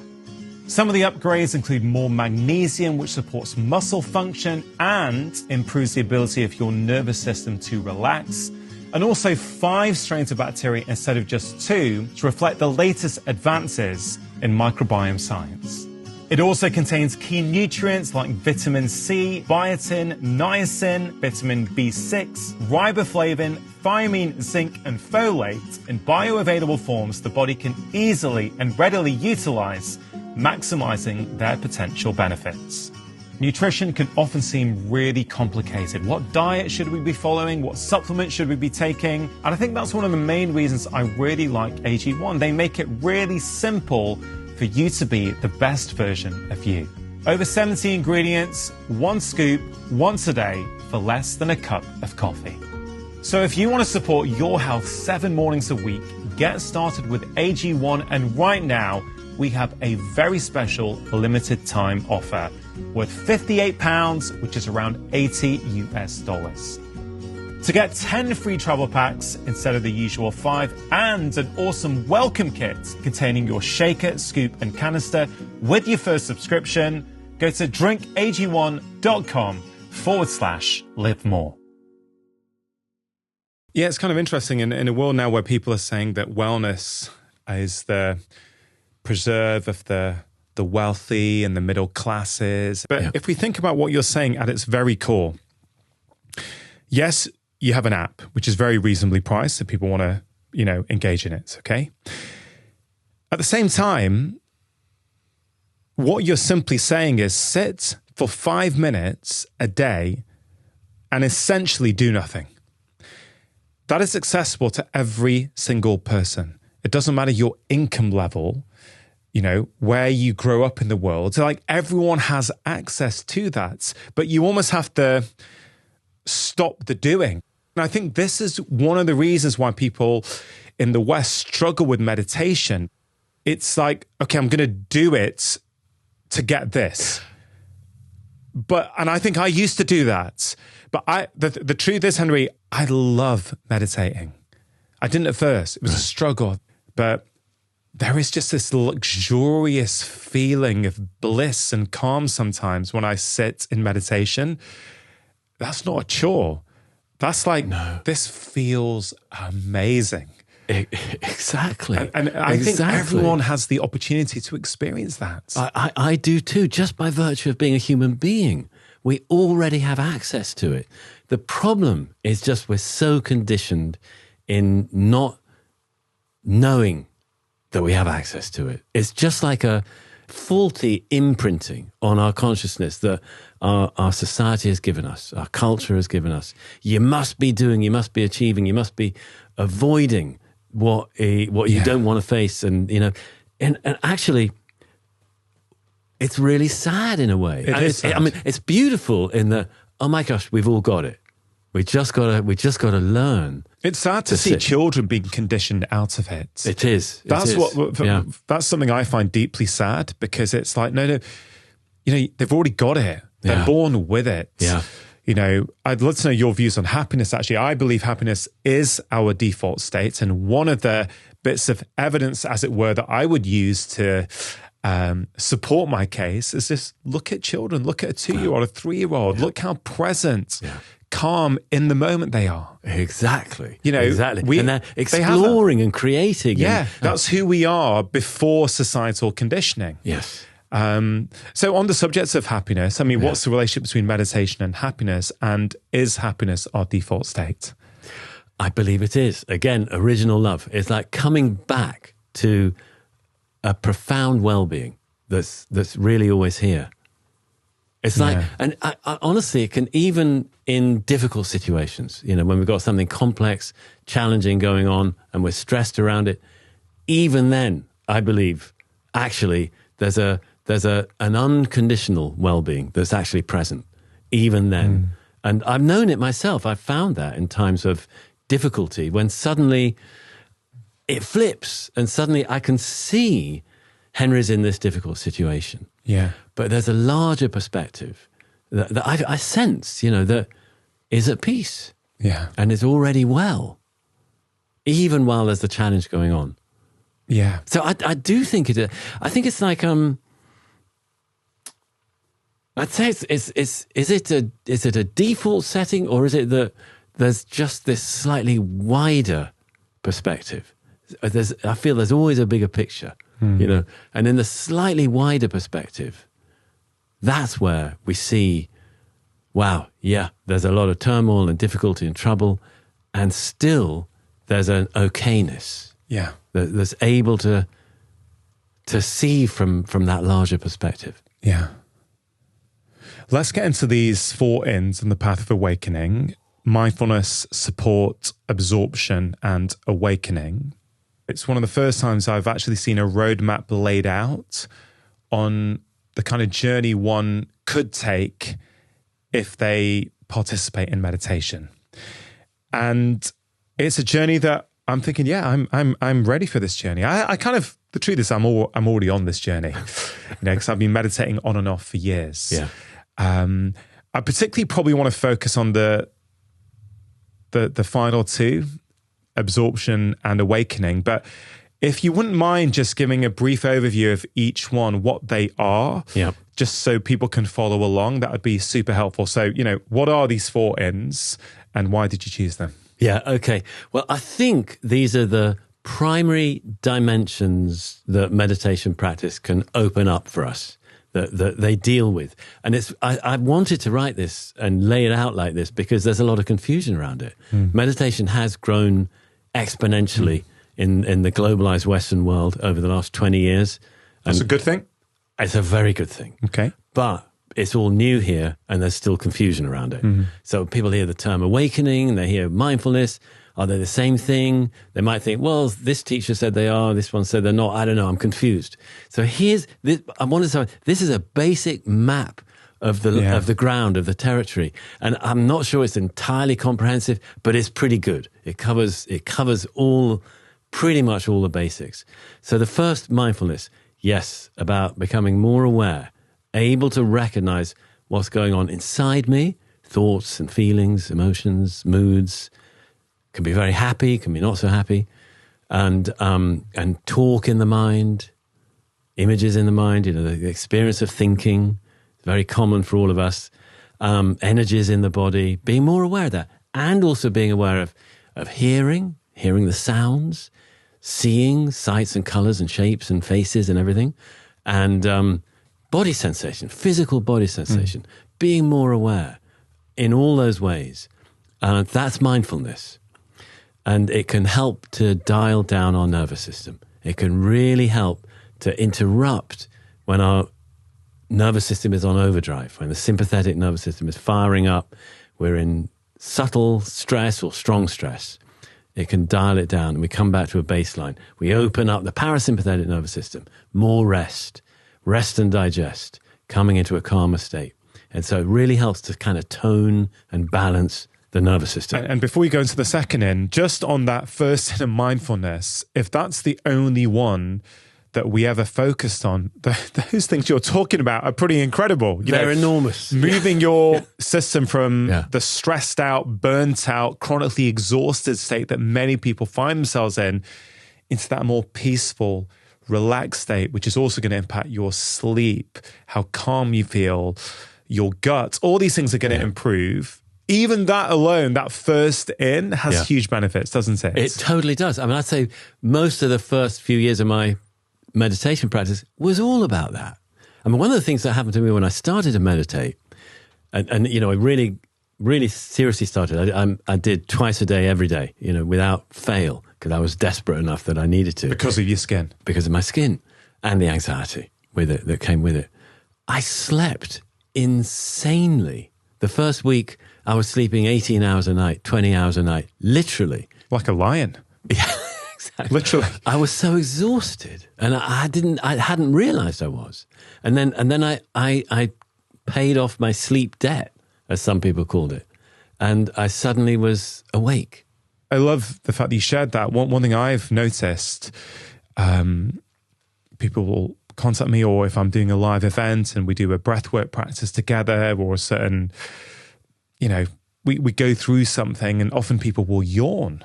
Some of the upgrades include more magnesium, which supports muscle function and improves the ability of your nervous system to relax. And also 5 strains of bacteria instead of just 2 to reflect the latest advances in microbiome science. It also contains key nutrients like vitamin C, biotin, niacin, vitamin B6, riboflavin, thiamine, zinc, and folate in bioavailable forms the body can easily and readily utilize, maximizing their potential benefits. Nutrition can often seem really complicated. What diet should we be following? What supplements should we be taking? And I think that's one of the main reasons I really like AG1. They make it really simple for you to be the best version of you. Over 70 ingredients, 1 scoop, once a day for less than a cup of coffee. So if you want to support your health 7 mornings a week, get started with AG1, and right now we have a very special limited time offer worth £58, which is around $80 US. To get 10 free travel packs instead of the usual 5, and an awesome welcome kit containing your shaker, scoop, and canister with your first subscription, go to drinkag1.com/live more. Yeah, it's kind of interesting in a world now where people are saying that wellness is the preserve of the wealthy and the middle classes. But if we think about what you're saying at its very core, yes, you have an app, which is very reasonably priced, so people want to, engage in it, okay? At the same time, what you're simply saying is sit for 5 minutes a day and essentially do nothing. That is accessible to every single person. It doesn't matter your income level, where you grow up in the world. So everyone has access to that, but you almost have to stop the doing. And I think this is one of the reasons why people in the West struggle with meditation. It's like, okay, I'm going to do it to get this. And I think I used to do that. But the truth is, Henry, I love meditating. I didn't at first. It was a struggle. But there is just this luxurious feeling of bliss and calm sometimes when I sit in meditation that's not a chore. That's like, this feels amazing. Exactly. And I think everyone has the opportunity to experience that. I do too, just by virtue of being a human being. We already have access to it. The problem is just we're so conditioned in not knowing that we have access to it. It's just like a faulty imprinting on our consciousness that our society has given us, our culture has given us. You must be doing, you must be achieving, you must be avoiding what you don't want to face. And, you know, and actually, it's really sad in a way. I mean, it's beautiful in that, oh my gosh, we've all got it. We just got to learn. It's sad to see children being conditioned out of it. It is. That's something I find deeply sad, because it's like, no, you know, they've already got it. They're born with it. Yeah. You know, I'd love to know your views on happiness. Actually, I believe happiness is our default state. And one of the bits of evidence, as it were, that I would use to support my case is just look at children. Look at a 2-year-old, a 3-year-old. Look how present, calm in the moment they are. Exactly. You know, exactly. And they're exploring and creating. Yeah, that's who we are before societal conditioning. Yes. So on the subject of happiness, I mean, what's the relationship between meditation and happiness? And is happiness our default state? I believe it is. Again, original love. It's like coming back to a profound well-being that's really always here. It's like, and I, honestly, it can, even in difficult situations, you know, when we've got something complex, challenging going on and we're stressed around it, even then, I believe, actually, there's an unconditional well-being that's actually present, even then. And I've known it myself. I've found that in times of difficulty, when suddenly it flips and suddenly I can see Henry's in this difficult situation. Yeah. But there's a larger perspective that I sense, you know, that is at peace. Yeah. And is already well, even while there's the challenge going on. Yeah. So I do think I think it's like, I'd say is it a default setting, or is it that there's just this slightly wider perspective? I feel there's always a bigger picture, you know, and in the slightly wider perspective, that's where we see, wow, there's a lot of turmoil and difficulty and trouble, and still there's an okayness. Yeah. That's able to see from that larger perspective. Yeah. Let's get into these 4 Ns on the path of awakening: mindfulness, support, absorption, and awakening. It's one of the first times I've actually seen a roadmap laid out on the kind of journey one could take if they participate in meditation. And it's a journey that I'm thinking, I'm ready for this journey. I kind of, the truth is, I'm already on this journey, you know, because I've been meditating on and off for years. Yeah. I particularly probably want to focus on the final 2, absorption and awakening. But if you wouldn't mind just giving a brief overview of each one, what they are, just so people can follow along, that would be super helpful. So, you know, what are these 4 Ns and why did you choose them? Yeah, okay. Well, I think these are the primary dimensions that meditation practice can open up for us, that they deal with. And I wanted to write this and lay it out like this because there's a lot of confusion around it. Meditation has grown exponentially in the globalized Western world over the last 20 years. That's a good thing? It's a very good thing. Okay. But it's all new here and there's still confusion around it. So people hear the term awakening, they hear mindfulness. Are they the same thing? They might think, well, this teacher said they are, this one said they're not. I don't know, I'm confused. So here's this. I want to say, this is a basic map of the ground, of the territory. And I'm not sure it's entirely comprehensive, but it's pretty good. It covers pretty much all the basics. So the first, mindfulness, yes, about becoming more aware, able to recognize what's going on inside me, thoughts and feelings, emotions, moods. Can be very happy, can be not so happy, and talk in the mind, images in the mind. You know, the experience of thinking, very common for all of us. energies in the body, being more aware of that, and also being aware of hearing the sounds, seeing sights and colors and shapes and faces and everything, and body sensation, physical body sensation, being more aware in all those ways. That's mindfulness. And it can help to dial down our nervous system. It can really help to interrupt when our nervous system is on overdrive, when the sympathetic nervous system is firing up, we're in subtle stress or strong stress. It can dial it down and we come back to a baseline. We open up the parasympathetic nervous system, more rest and digest, coming into a calmer state. And so it really helps to kind of tone and balance the nervous system. And before we go into the second in, just on that first in of mindfulness, if that's the only one that we ever focused on, those things you're talking about are pretty incredible. They're enormous. Moving your system from the stressed out, burnt out, chronically exhausted state that many people find themselves in into that more peaceful, relaxed state, which is also going to impact your sleep, how calm you feel, your gut. All these things are going to improve. Even that alone, that first in has huge benefits, doesn't it? It totally does. I mean, I'd say most of the first few years of my meditation practice was all about that. I mean, one of the things that happened to me when I started to meditate, and you know, I really, really seriously started, I did twice a day, every day, you know, without fail, because I was desperate enough that I needed to. Because of your skin. Because of my skin and the anxiety with it that came with it. I slept insanely. The first week, I was sleeping 18 hours a night, 20 hours a night, literally. Like a lion. Yeah, exactly. Literally. I was so exhausted, and I hadn't realized I was. And then I paid off my sleep debt, as some people called it, and I suddenly was awake. I love the fact that you shared that. One thing I've noticed, people will contact me, or if I'm doing a live event and we do a breathwork practice together, or a certain, you know, we go through something, and often people will yawn.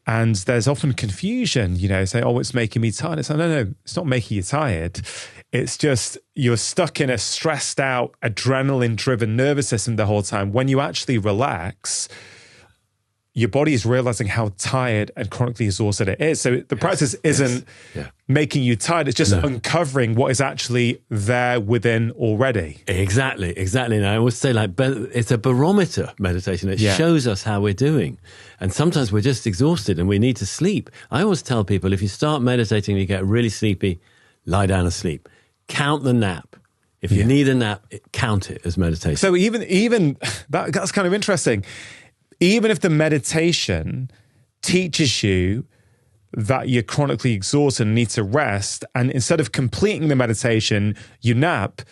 And there's often confusion, you know, say, oh, it's making me tired. It's like, no, it's not making you tired. It's just you're stuck in a stressed out, adrenaline-driven nervous system the whole time. When you actually relax, your body is realizing how tired and chronically exhausted it is. So the practice isn't making you tired. It's just uncovering what is actually there within already. Exactly. And I always say, like, it's a barometer meditation. It shows us how we're doing. And sometimes we're just exhausted and we need to sleep. I always tell people, if you start meditating and you get really sleepy, lie down and sleep. Count the nap. If you need a nap, count it as meditation. So even that's kind of interesting. Even if the meditation teaches you that you're chronically exhausted and need to rest, and instead of completing the meditation, you nap,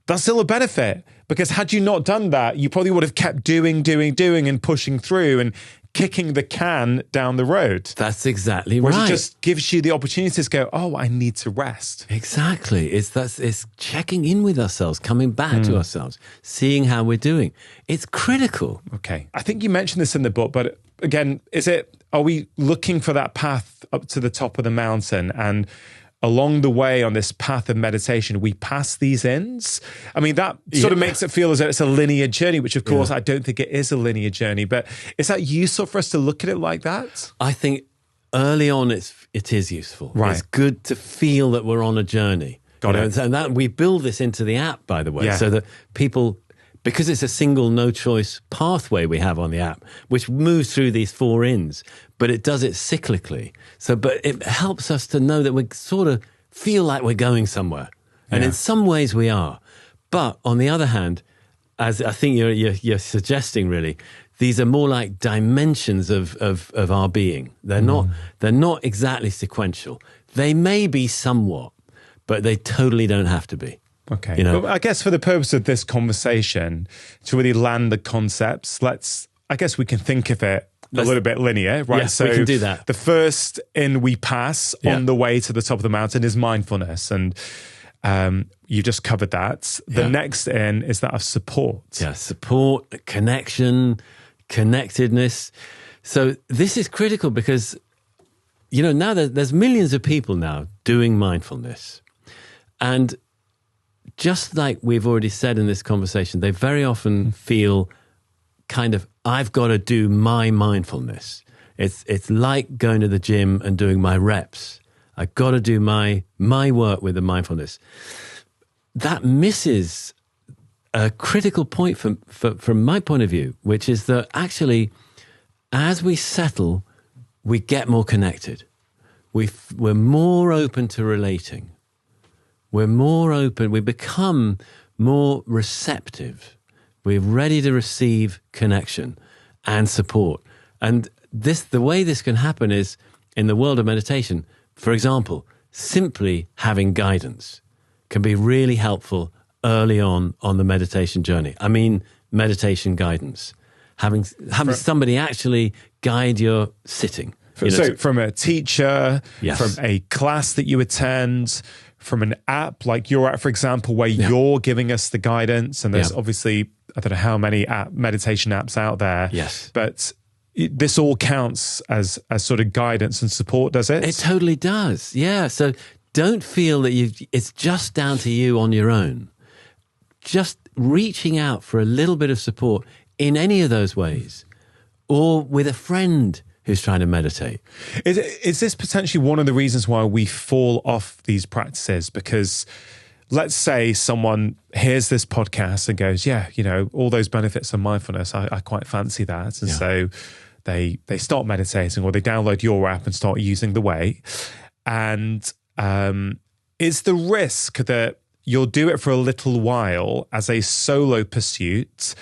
that's still a benefit. Because had you not done that, you probably would have kept doing and pushing through and kicking the can down the road. That's exactly Whereas right. it just gives you the opportunity to go, oh, I need to rest. Exactly. It's checking in with ourselves, coming back to ourselves, seeing how we're doing. It's critical. Okay. I think you mentioned this in the book, but again, are we looking for that path up to the top of the mountain, and along the way on this path of meditation, we pass these ends? I mean, that sort of makes it feel as though it's a linear journey, which of course I don't think it is a linear journey, but is that useful for us to look at it like that? I think early on it is useful. Right. It's good to feel that we're on a journey. Got it. And that we build this into the app, by the way, so that people, because it's a single no-choice pathway we have on the app, which moves through these 4 ins, but it does it cyclically. But it helps us to know that we sort of feel like we're going somewhere. And in some ways we are. But on the other hand, as I think you're suggesting really, these are more like dimensions of our being. They're not exactly sequential. They may be somewhat, but they totally don't have to be. Okay. You know? Well, I guess for the purpose of this conversation, to really land the concepts, I guess we can think of it a little bit linear, right? Yes, we can do that. The first in we pass on the way to the top of the mountain is mindfulness. And you just covered that. The next in is that of support. Yeah, support, connection, connectedness. So this is critical because, you know, now there's millions of people now doing mindfulness. And just like we've already said in this conversation, they very often feel kind of, I've got to do my mindfulness. It's like going to the gym and doing my reps. I've got to do my work with the mindfulness. That misses a critical point from my point of view, which is that actually, as we settle, we get more connected. We're more open to relating. We're more open. We become more receptive. We're ready to receive connection and support. And the way this can happen is in the world of meditation. For example, simply having guidance can be really helpful early on the meditation journey. I mean, meditation guidance. Having somebody actually guide your sitting. So from a teacher, Yes. from a class that you attend, from an app like your app, for example, where you're giving us the guidance, and there's obviously, I don't know how many meditation apps out there, Yes. but this all counts as sort of guidance and support, does it? It totally does, yeah. So don't feel that it's just down to you on your own. Just reaching out for a little bit of support in any of those ways, or with a friend who's trying to meditate. Is this potentially one of the reasons why we fall off these practices? Because let's say someone hears this podcast and goes, yeah, all those benefits of mindfulness, I quite fancy that. And so they start meditating, or they download your app and start using the way. And is the risk that you'll do it for a little while as a solo pursuit,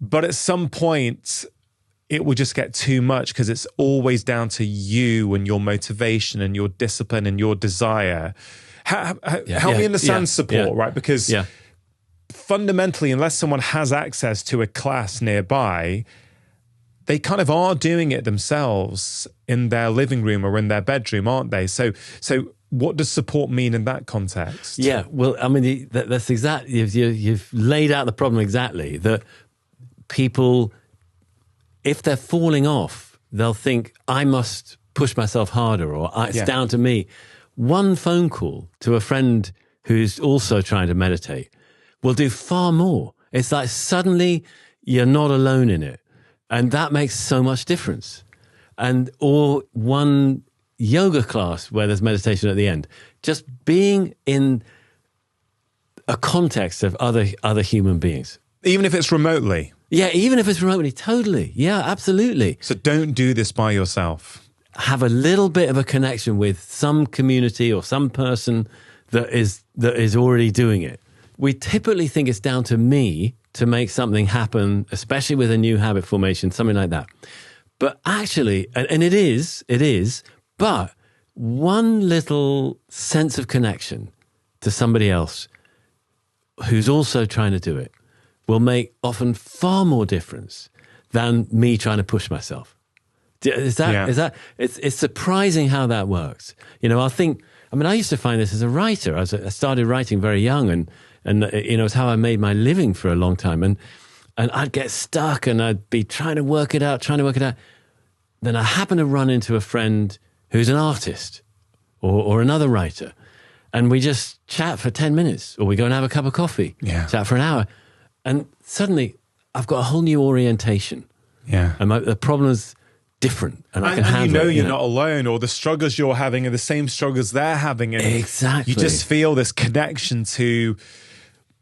but at some point it will just get too much because it's always down to you and your motivation and your discipline and your desire? Help me understand support, right? Because fundamentally, unless someone has access to a class nearby, they kind of are doing it themselves in their living room or in their bedroom, aren't they? So what does support mean in that context? Yeah, well, I mean, that's exactly, you've laid out the problem exactly, that people, if they're falling off, they'll think, I must push myself harder, or it's down to me. One phone call to a friend who's also trying to meditate will do far more. It's like suddenly you're not alone in it. And that makes so much difference. Or one yoga class where there's meditation at the end. Just being in a context of other human beings. Even if it's remotely? Yeah, even if it's remotely, totally. Yeah, absolutely. So don't do this by yourself. Have a little bit of a connection with some community or some person that is already doing it. We typically think it's down to me to make something happen, especially with a new habit formation, something like that. But actually, and it is, but one little sense of connection to somebody else who's also trying to do it will make often far more difference than me trying to push myself. It's surprising how that works. I used to find this as a writer. I started writing very young, and it's how I made my living for a long time. And I'd get stuck and I'd be trying to work it out. Then I happen to run into a friend who's an artist or another writer. And we just chat for 10 minutes, or we go and have a cup of coffee, chat for an hour. And suddenly I've got a whole new orientation. Yeah. And the problem's different. And I can handle it. You're not alone, or the struggles you're having are the same struggles they're having. And exactly. You just feel this connection to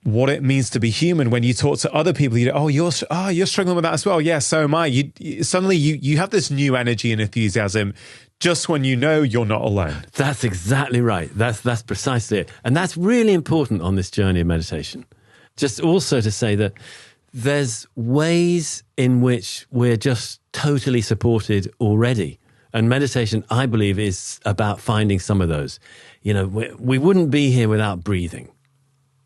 what it means to be human. When you talk to other people, you're struggling with that as well. Yeah, so am I. Suddenly you have this new energy and enthusiasm just when you know you're not alone. That's exactly right. That's precisely it. And that's really important on this journey of meditation. Just also to say that there's ways in which we're just totally supported already. And meditation, I believe, is about finding some of those. We wouldn't be here without breathing.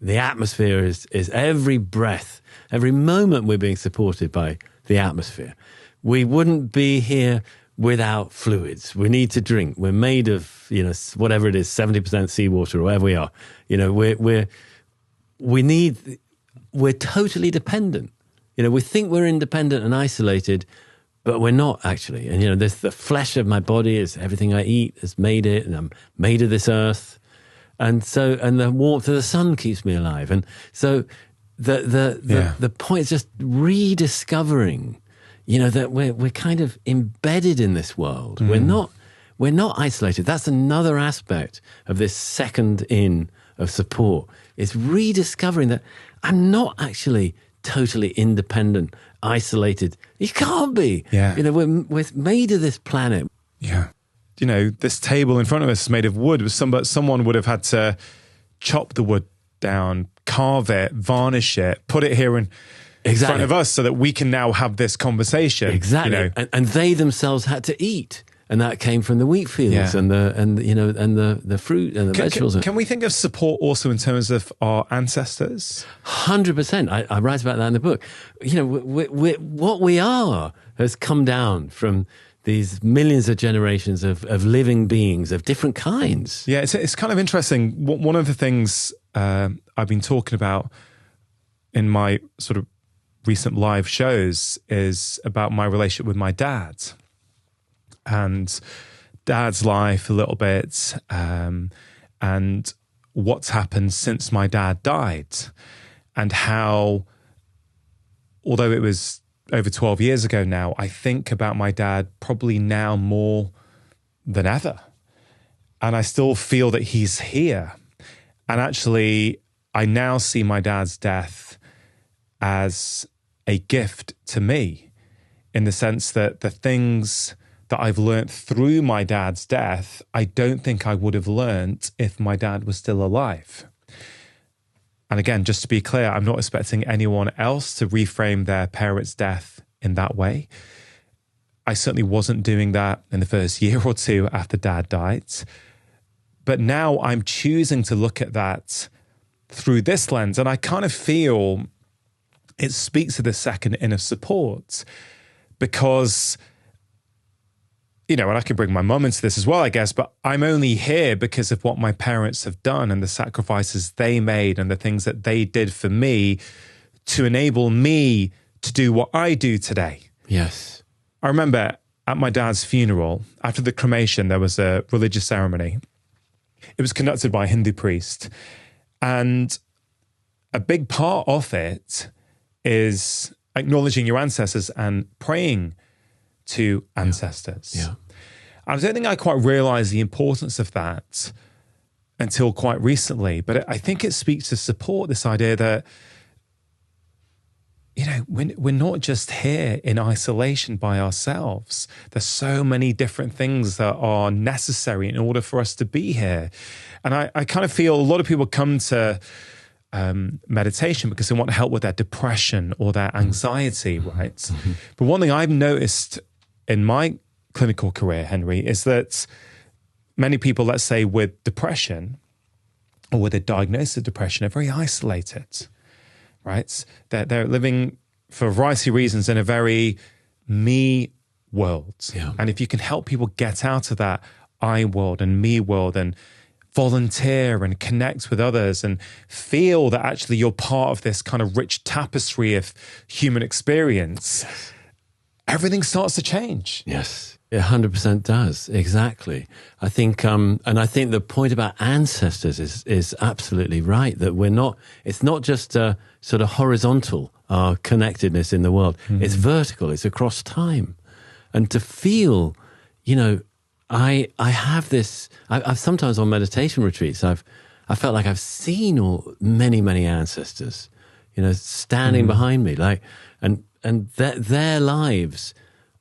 The atmosphere is every breath, every moment we're being supported by the atmosphere. We wouldn't be here without fluids. We need to drink. We're made of, whatever it is, 70% seawater or whatever we are. We're totally dependent. We think we're independent and isolated, but we're not actually. And, the flesh of my body is everything I eat has made it, and I'm made of this earth. And the warmth of the sun keeps me alive. And so the point is just rediscovering, that we're kind of embedded in this world. We're not isolated. That's another aspect of this second in of support. It's rediscovering that I'm not actually totally independent, isolated. You can't be. Yeah. We're made of this planet. Yeah. This table in front of us is made of wood. Someone would have had to chop the wood down, carve it, varnish it, put it here in front of us so that we can now have this conversation. Exactly. And they themselves had to eat. And that came from the wheat fields and the fruit and the vegetables. Can we think of support also in terms of our ancestors? 100%. I write about that in the book. What we are has come down from these millions of generations of living beings of different kinds. Yeah, it's kind of interesting. One of the things I've been talking about in my sort of recent live shows is about my relationship with my dad. And dad's life a little bit, and what's happened since my dad died, and how, although it was over 12 years ago now, I think about my dad probably now more than ever. And I still feel that he's here. And actually, I now see my dad's death as a gift to me, in the sense that the things that I've learnt through my dad's death, I don't think I would have learnt if my dad was still alive. And again, just to be clear, I'm not expecting anyone else to reframe their parents' death in that way. I certainly wasn't doing that in the first year or two after dad died. But now I'm choosing to look at that through this lens. And I kind of feel it speaks to the second inner support, because and I can bring my mum into this as well, I guess, but I'm only here because of what my parents have done and the sacrifices they made and the things that they did for me to enable me to do what I do today. Yes. I remember at my dad's funeral, after the cremation, there was a religious ceremony. It was conducted by a Hindu priest. And a big part of it is acknowledging your ancestors and praying to ancestors. Yeah. I don't think I quite realized the importance of that until quite recently, but I think it speaks to support this idea that, we're not just here in isolation by ourselves. There's so many different things that are necessary in order for us to be here. And I kind of feel a lot of people come to meditation because they want help with their depression or their anxiety, right? Mm-hmm. But one thing I've noticed in my clinical career, Henry, is that many people, let's say with depression or with a diagnosis of depression, are very isolated, right? They're living for a variety of reasons in a very me world. Yeah. And if you can help people get out of that I world and me world and volunteer and connect with others and feel that actually you're part of this kind of rich tapestry of human experience, everything starts to change. Yes, it 100% does. Exactly. I think, and I think the point about ancestors is absolutely right, that it's not just a sort of horizontal connectedness in the world. Mm-hmm. It's vertical, it's across time. And to feel, I have this, I've sometimes on meditation retreats, I felt like I've seen many ancestors, standing behind me, and their lives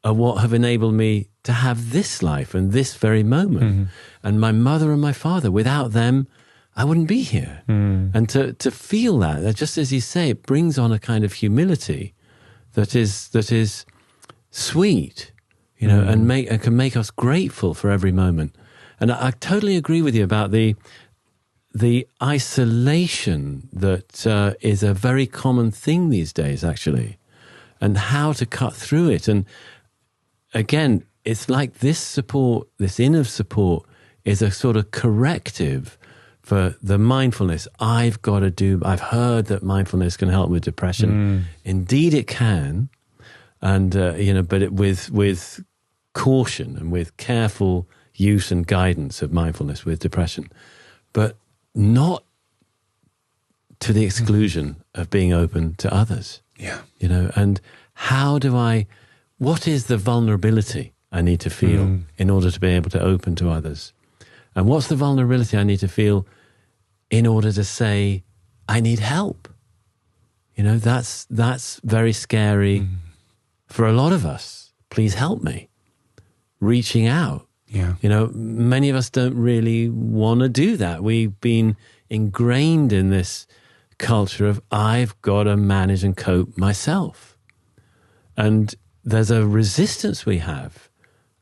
are what have enabled me to have this life and this very moment. Mm-hmm. And my mother and my father, without them, I wouldn't be here. Mm. And to feel that, just as you say, it brings on a kind of humility that is sweet, and can make us grateful for every moment. And I totally agree with you about the isolation that is a very common thing these days, actually, and how to cut through it. And again, it's like this support, this inner support, is a sort of corrective for the mindfulness I've heard that mindfulness can help with depression. Indeed it can. And, but with caution and with careful use and guidance of mindfulness with depression. But not to the exclusion of being open to others. Yeah. You know, and what is the vulnerability I need to feel in order to be able to open to others? And what's the vulnerability I need to feel in order to say, I need help? You know, that's very scary for a lot of us. Please help me. Reaching out. Yeah. You know, many of us don't really want to do that. We've been ingrained in this culture of I've got to manage and cope myself. And there's a resistance we have,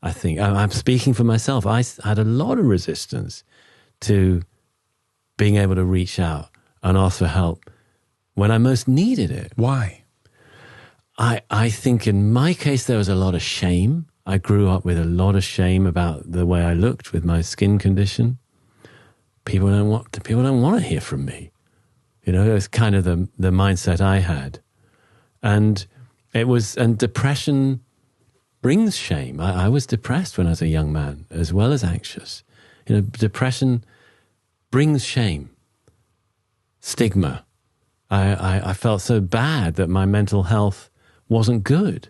I think. I'm speaking for myself. I had a lot of resistance to being able to reach out and ask for help when I most needed it. Why? I think in my case, there was a lot of shame. I grew up with a lot of shame about the way I looked with my skin condition. People don't want to hear from me. You know, it was kind of the mindset I had. And depression brings shame. I was depressed when I was a young man, as well as anxious. You know, depression brings shame, stigma. I felt so bad that my mental health wasn't good.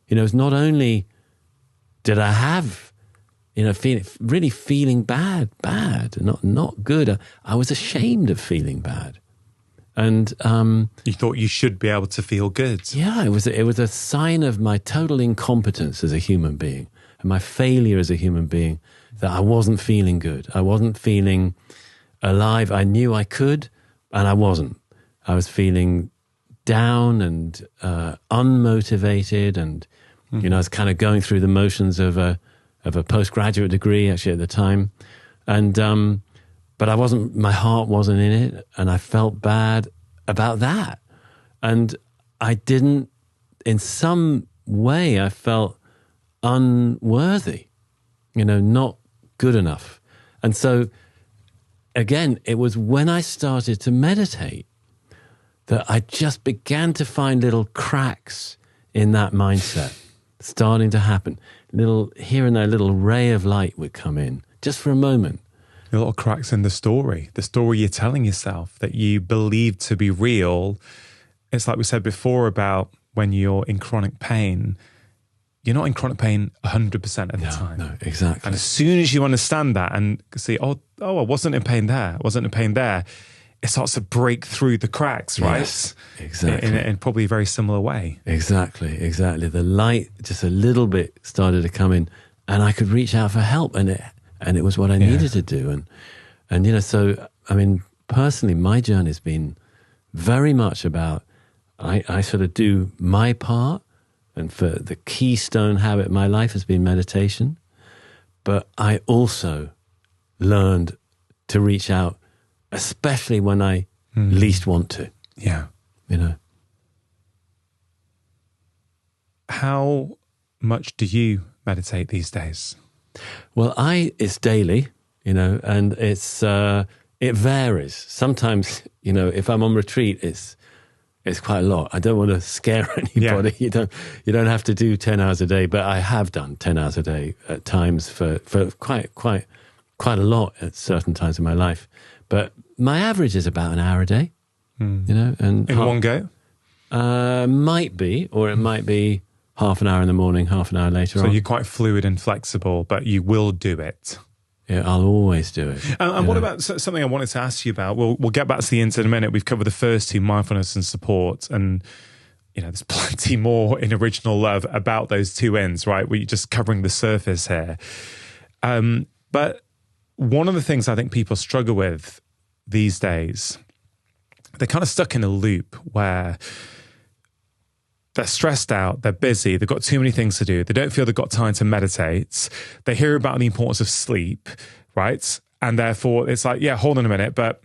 You know, it's not only did I have, you know, feeling bad, not good. I was ashamed of feeling bad. And you thought you should be able to feel good. Yeah, it was a sign of my total incompetence as a human being and my failure as a human being that I wasn't feeling good. I wasn't feeling alive. I knew I could, and I wasn't. I was feeling down and unmotivated, and you know, I was kind of going through the motions of a postgraduate degree actually at the time, and but I wasn't. My heart wasn't in it, and I felt bad about that, and I didn't. In some way, I felt unworthy. You know, not good enough, and so again, it was when I started to meditate that I just began to find little cracks in that mindset starting to happen. Little here and there, little ray of light would come in just for a moment. A little cracks in the story you're telling yourself that you believe to be real. It's like we said before about when you're in chronic pain, you're not in chronic pain 100% of the time. No, exactly. And as soon as you understand that and see, oh, I wasn't in pain there, it starts to break through the cracks, right? Yes, exactly. In probably a very similar way. Exactly. The light just a little bit started to come in, and I could reach out for help, and it was what I needed to do. And you know, so I mean, personally, my journey has been very much about I sort of do my part, and for the keystone habit of my life has been meditation, but I also learned to reach out, especially when I least want to. Yeah. You know. How much do you meditate these days? Well, it's daily, you know, and it varies. Sometimes, you know, if I'm on retreat, it's quite a lot. I don't want to scare anybody. Yeah. You don't have to do 10 hours a day, but I have done 10 hours a day at times for quite a lot at certain times in my life. But my average is about an hour a day, you know. And in one go? Might be, or it might be half an hour in the morning, half an hour later on. So you're quite fluid and flexible, but you will do it. Yeah, I'll always do it. And what about something I wanted to ask you about? We'll get back to the ends in a minute. We've covered the first two, mindfulness and support. And, you know, there's plenty more in Original Love about those two ends, right? We're just covering the surface here. But one of the things I think people struggle with these days, they're kind of stuck in a loop where they're stressed out, they're busy, they've got too many things to do, they don't feel they've got time to meditate, they hear about the importance of sleep, right? And therefore it's like, yeah, hold on a minute, but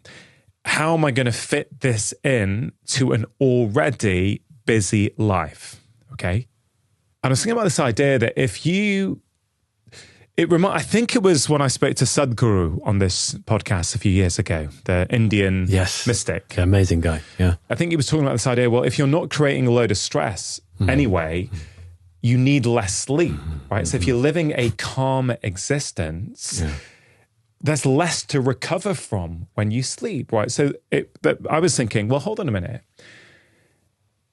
how am I going to fit this in to an already busy life? Okay. And I was thinking about this idea that I think it was when I spoke to Sadhguru on this podcast a few years ago, the Indian mystic. Yeah, amazing guy, yeah. I think he was talking about this idea, well, if you're not creating a load of stress anyway, you need less sleep, right? So if you're living a calm existence, there's less to recover from when you sleep, right? So I was thinking, well, hold on a minute.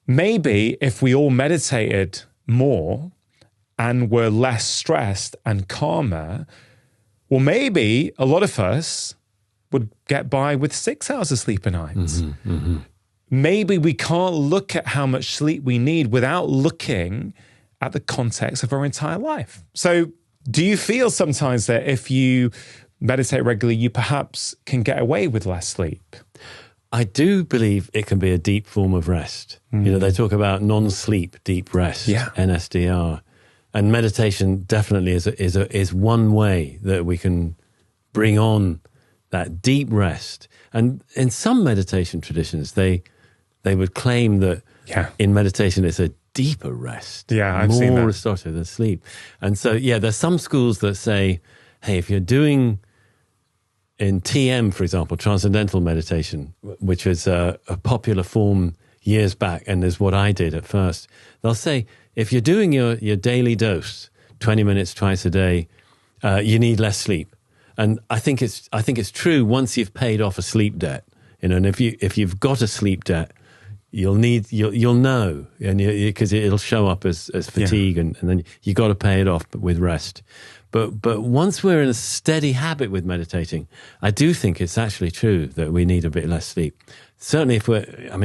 Maybe if we all meditated more and were less stressed and calmer, well, maybe a lot of us would get by with 6 hours of sleep a night. Mm-hmm, mm-hmm. Maybe we can't look at how much sleep we need without looking at the context of our entire life. So do you feel sometimes that if you meditate regularly, you perhaps can get away with less sleep? I do believe it can be a deep form of rest. You know, they talk about non-sleep deep rest, NSDR. And meditation definitely is one way that we can bring on that deep rest. And in some meditation traditions, they would claim that in meditation it's a deeper rest. Yeah, I've seen that. More restorative than sleep. And so, there's some schools that say, hey, if you're doing in TM, for example, transcendental meditation, which is a popular form years back and is what I did at first, they'll say, if you're doing your daily dose, 20 minutes twice a day, you need less sleep. And I think it's true once you've paid off a sleep debt. You know, and if you've got a sleep debt, you'll know, and because it'll show up as fatigue, and then you got to pay it off with rest. But once we're in a steady habit with meditating, I do think it's actually true that we need a bit less sleep. Certainly,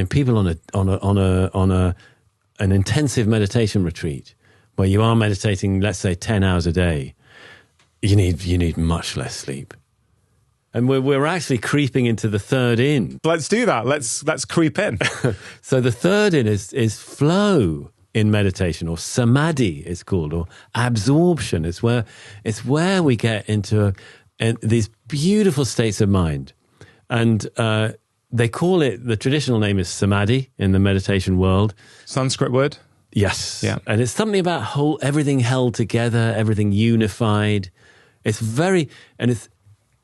people on an intensive meditation retreat where you are meditating, let's say 10 hours a day, you need much less sleep. And we're actually creeping into the third in. Let's do that. Let's creep in. So the third in is flow in meditation, or samadhi it's called, or absorption. It's where we get into these beautiful states of mind. And they call it, the traditional name is samadhi in the meditation world. Sanskrit word? Yes. Yeah. And it's something about everything held together, everything unified. It's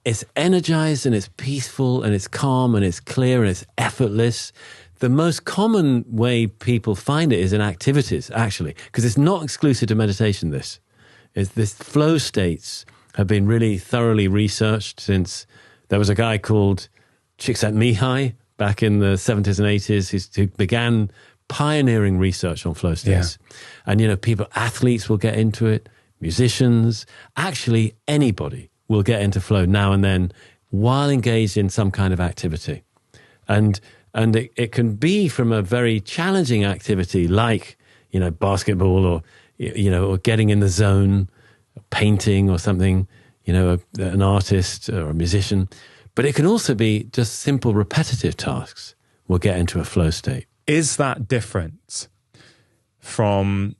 it's energized, and it's peaceful, and it's calm, and it's clear, and it's effortless. The most common way people find it is in activities, actually, because it's not exclusive to meditation, this flow states have been really thoroughly researched since there was a guy called Csikszentmihalyi back in the 70s and 80s who began pioneering research on flow states. Yeah. And, athletes will get into it, musicians, actually anybody will get into flow now and then while engaged in some kind of activity. And it can be from a very challenging activity like, basketball or getting in the zone, painting or something, an artist or a musician. But it can also be just simple repetitive tasks will get into a flow state. Is that different from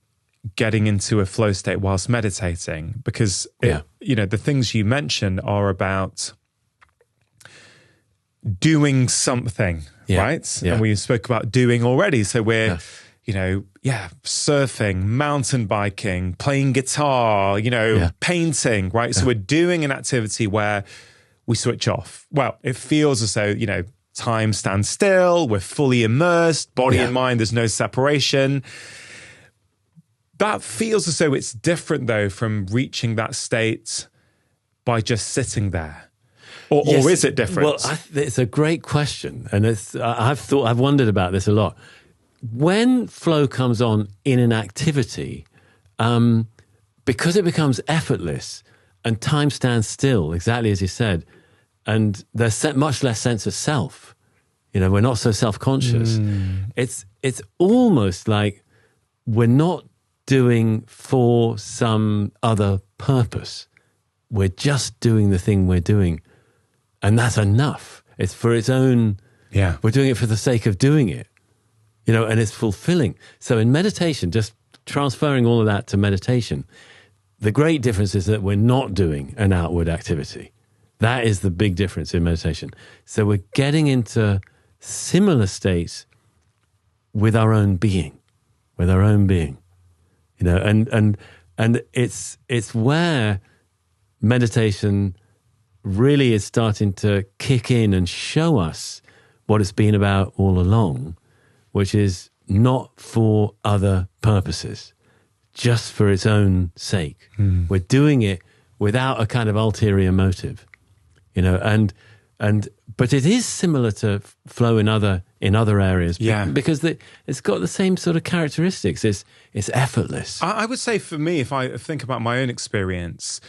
getting into a flow state whilst meditating? Because, the things you mentioned are about doing something, right? Yeah. And we spoke about doing already. So we're, surfing, mountain biking, playing guitar, painting, right? Yeah. So we're doing an activity where we switch off. Well, it feels as though, time stands still, we're fully immersed, body and mind, there's no separation. That feels as though it's different, though, from reaching that state by just sitting there. Or is it different? Well, it's a great question. And I've wondered about this a lot. When flow comes on in an activity, because it becomes effortless and time stands still, exactly as you said, and there's much less sense of self, we're not so self-conscious. It's almost like we're not doing for some other purpose. We're just doing the thing we're doing. And that's enough. It's for its own, we're doing it for the sake of doing it, and it's fulfilling. So in meditation, just transferring all of that to meditation, the great difference is that we're not doing an outward activity. That is the big difference in meditation. So we're getting into similar states with our own being, and it's where meditation really is starting to kick in and show us what it's been about all along, which is not for other purposes, just for its own sake. We're doing it without a kind of ulterior motive. But it is similar to flow in other areas, Yeah. because it's got the same sort of characteristics. It's effortless. I would say for me, if I think about my own experience,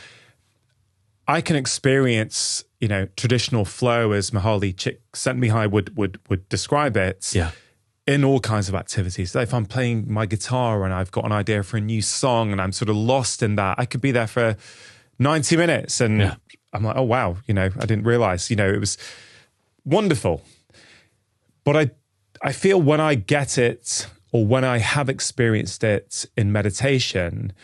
I can experience, traditional flow as Mihaly Csikszentmihalyi would describe it. Yeah. In all kinds of activities. So if I'm playing my guitar and I've got an idea for a new song and I'm sort of lost in that, I could be there for 90 minutes and I'm like, oh, wow, I didn't realize, it was wonderful. But I feel when I get it, or when I have experienced it in meditation,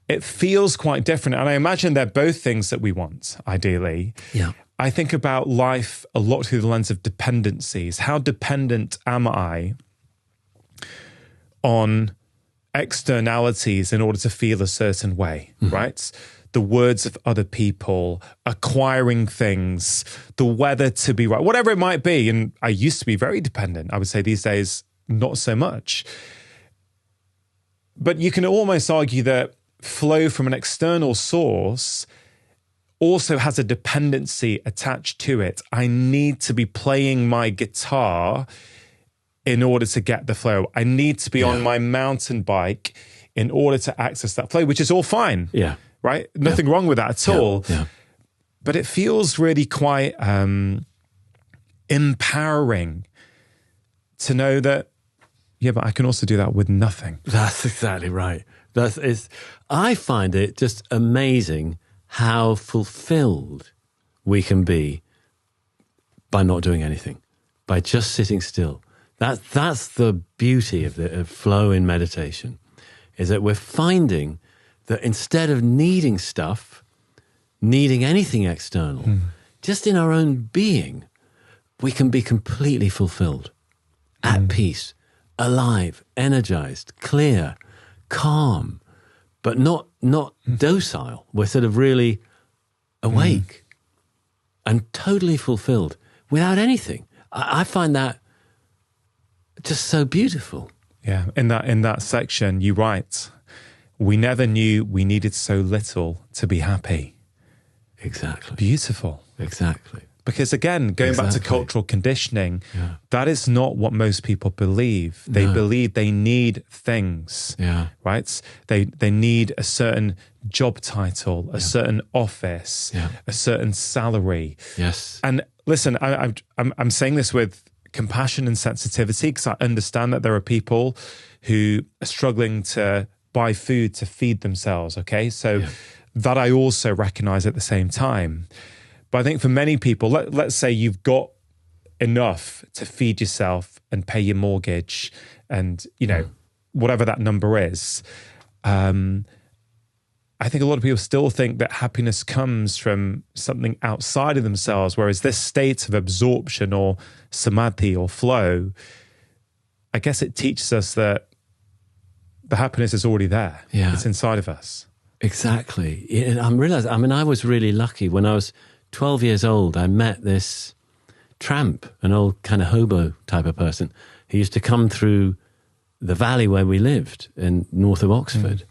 it feels quite different. And I imagine they're both things that we want, ideally. Yeah. I think about life a lot through the lens of dependencies. How dependent am I on externalities in order to feel a certain way, right? The words of other people, acquiring things, the weather to be right, whatever it might be. And I used to be very dependent. I would say these days, not so much. But you can almost argue that flow from an external source also has a dependency attached to it. I need to be playing my guitar in order to get the flow. I need to be on my mountain bike in order to access that flow, which is all fine. Yeah. Right? Nothing wrong with that at all. Yeah. But it feels really quite empowering to know that, but I can also do that with nothing. That's exactly right. I find it just amazing how fulfilled we can be by not doing anything, by just sitting still. That's the beauty of flow in meditation, is that we're finding that instead of needing stuff, needing anything external, just in our own being, we can be completely fulfilled, at peace, alive, energized, clear, calm, but not docile. We're sort of really awake and totally fulfilled without anything. I find that just so beautiful. Yeah, in that section, you write, we never knew we needed so little to be happy. Exactly. Beautiful. Exactly. Because again, going back to cultural conditioning, that is not what most people believe. They believe they need things, right? They need a certain job title, a certain office, a certain salary. Yes. And listen, I'm saying this with compassion and sensitivity, because I understand that there are people who are struggling to buy food to feed themselves, okay? So that I also recognize at the same time. But I think for many people, let's say you've got enough to feed yourself and pay your mortgage and, whatever that number is. I think a lot of people still think that happiness comes from something outside of themselves, whereas this state of absorption or samadhi or flow, I guess it teaches us that the happiness is already there. Yeah. It's inside of us. Exactly. I was really lucky. When I was 12 years old, I met this tramp, an old kind of hobo type of person. He used to come through the valley where we lived in north of Oxford.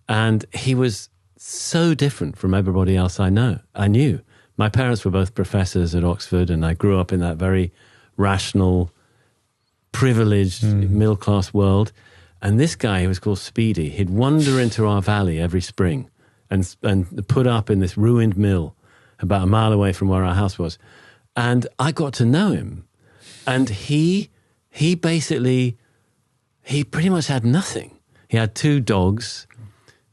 And he was so different from everybody else I knew. My parents were both professors at Oxford, and I grew up in that very rational, privileged, middle-class world. And this guy, who was called Speedy, he'd wander into our valley every spring and put up in this ruined mill about a mile away from where our house was. And I got to know him. And he pretty much had nothing. He had 2 dogs,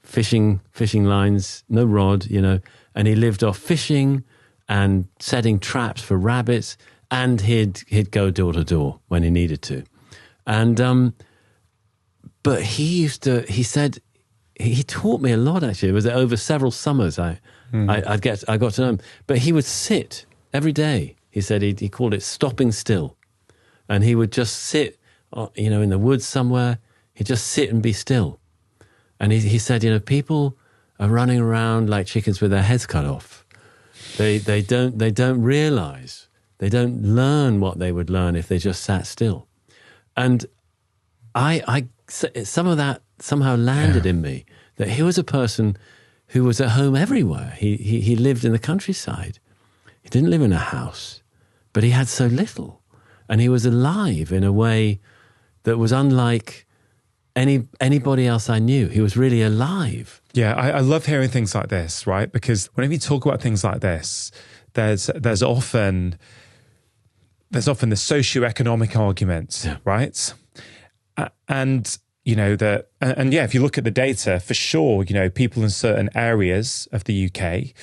fishing lines, no rod, and he lived off fishing and setting traps for rabbits, and he'd go door to door when he needed to. And but he said he taught me a lot, actually. It was over several summers I got to know him. But he would sit every day. He said he called it stopping still. And he would just sit, in the woods somewhere. He'd just sit and be still. And he said, people are running around like chickens with their heads cut off. They don't realize, they don't learn what they would learn if they just sat still. And some of that somehow landed in me, that he was a person who was at home everywhere. He lived in the countryside. He didn't live in a house, but he had so little. And he was alive in a way that was unlike anybody else I knew. He was really alive. Yeah, I love hearing things like this, right? Because whenever you talk about things like this, there's often the socioeconomic argument, right? And yeah, if you look at the data, for sure, people in certain areas of the UK,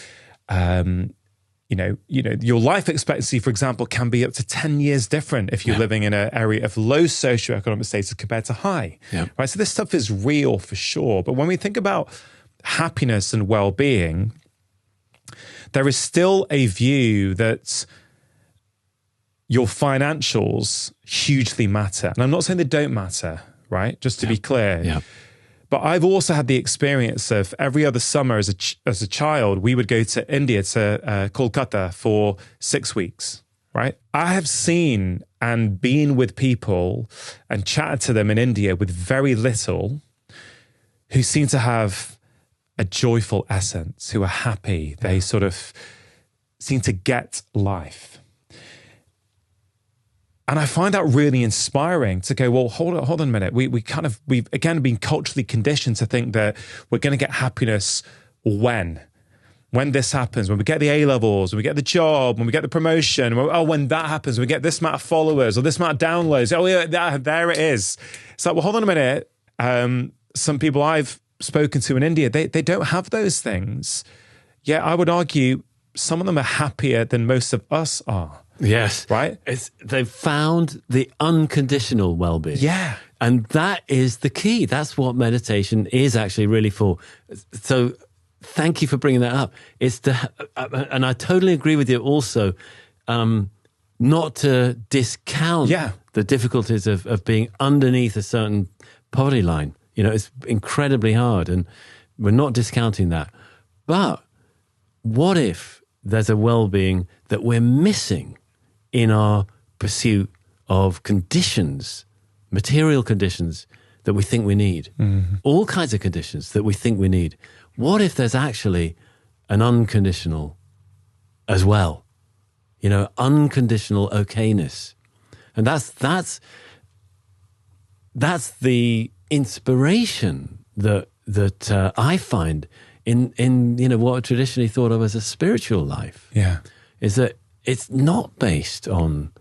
your life expectancy, for example, can be up to 10 years different if you're living in an area of low socioeconomic status compared to high, right? So this stuff is real for sure. But when we think about happiness and well-being, there is still a view that your financials hugely matter. And I'm not saying they don't matter, right? Just to be clear. Yeah. But I've also had the experience of every other summer as a child, we would go to India, to Kolkata for 6 weeks, right? I have seen and been with people and chatted to them in India with very little, who seem to have a joyful essence, who are happy. They sort of seem to get life. And I find that really inspiring to go, well, hold on a minute. We've again been culturally conditioned to think that we're going to get happiness when this happens, when we get the A-levels, when we get the job, when we get the promotion. When that happens, we get this amount of followers or this amount of downloads. Oh yeah, there it is. It's like, well, hold on a minute. Some people I've spoken to in India, they don't have those things. Yeah, I would argue some of them are happier than most of us are. Yes. Right? They've found the unconditional well-being. Yeah. And that is the key. That's what meditation is actually really for. So thank you for bringing that up. And I totally agree with you also, not to discount the difficulties of being underneath a certain poverty line. It's incredibly hard, and we're not discounting that. But what if there's a well-being that we're missing in our pursuit of conditions, material conditions that we think we need, all kinds of conditions that we think we need? What if there's actually an unconditional as well? Unconditional okayness. And that's the inspiration that I find in what are traditionally thought of as a spiritual life. Yeah. Is that it's not based on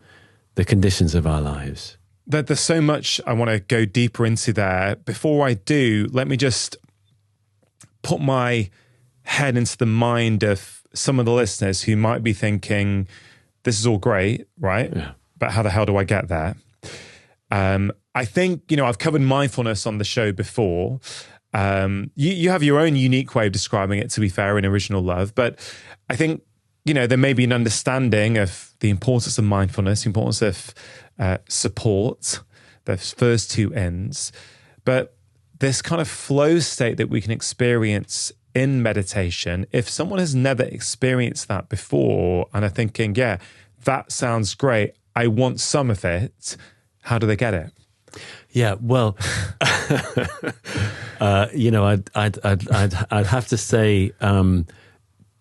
the conditions of our lives. There's so much I want to go deeper into there. Before I do, let me just put my head into the mind of some of the listeners who might be thinking, this is all great, right? Yeah. But how the hell do I get there? I think, I've covered mindfulness on the show before. You have your own unique way of describing it, to be fair, in Original Love. But I think, there may be an understanding of the importance of mindfulness, the importance of support, those first two ends. But this kind of flow state that we can experience in meditation, if someone has never experienced that before and are thinking, yeah, that sounds great, I want some of it, how do they get it? Yeah, well, I'd have to say,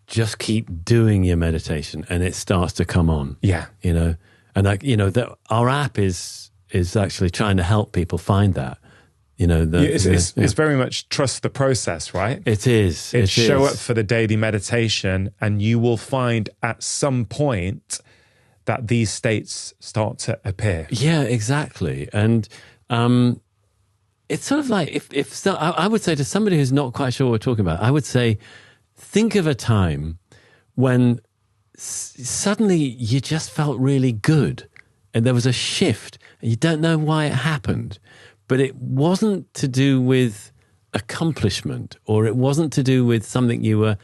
just keep doing your meditation, and it starts to come on. Yeah, and that our app is actually trying to help people find that. It's very much trust the process, right? It is. It's show up for the daily meditation, and you will find at some point that these states start to appear. Yeah, exactly. And it's sort of like I would say to somebody who's not quite sure what we're talking about, I would say, think of a time when suddenly you just felt really good and there was a shift and you don't know why it happened, but it wasn't to do with accomplishment or it wasn't to do with something you were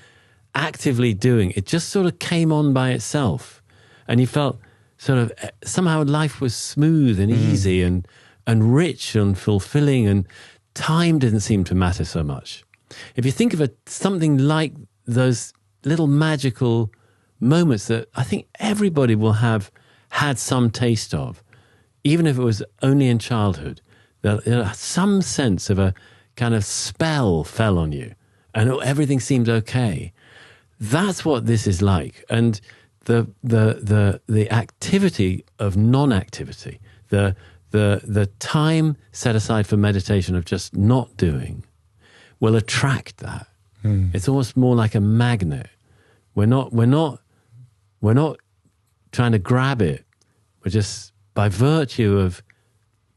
actively doing. It just sort of came on by itself and you felt sort of somehow life was smooth and easy and rich and fulfilling, and time didn't seem to matter so much. If you think of something like those little magical moments that I think everybody will have had some taste of, even if it was only in childhood, that some sense of a kind of spell fell on you, and everything seemed okay. That's what this is like. And the activity of non-activity, the time set aside for meditation of just not doing will attract that. It's almost more like a magnet. We're not trying to grab it. We're just, by virtue of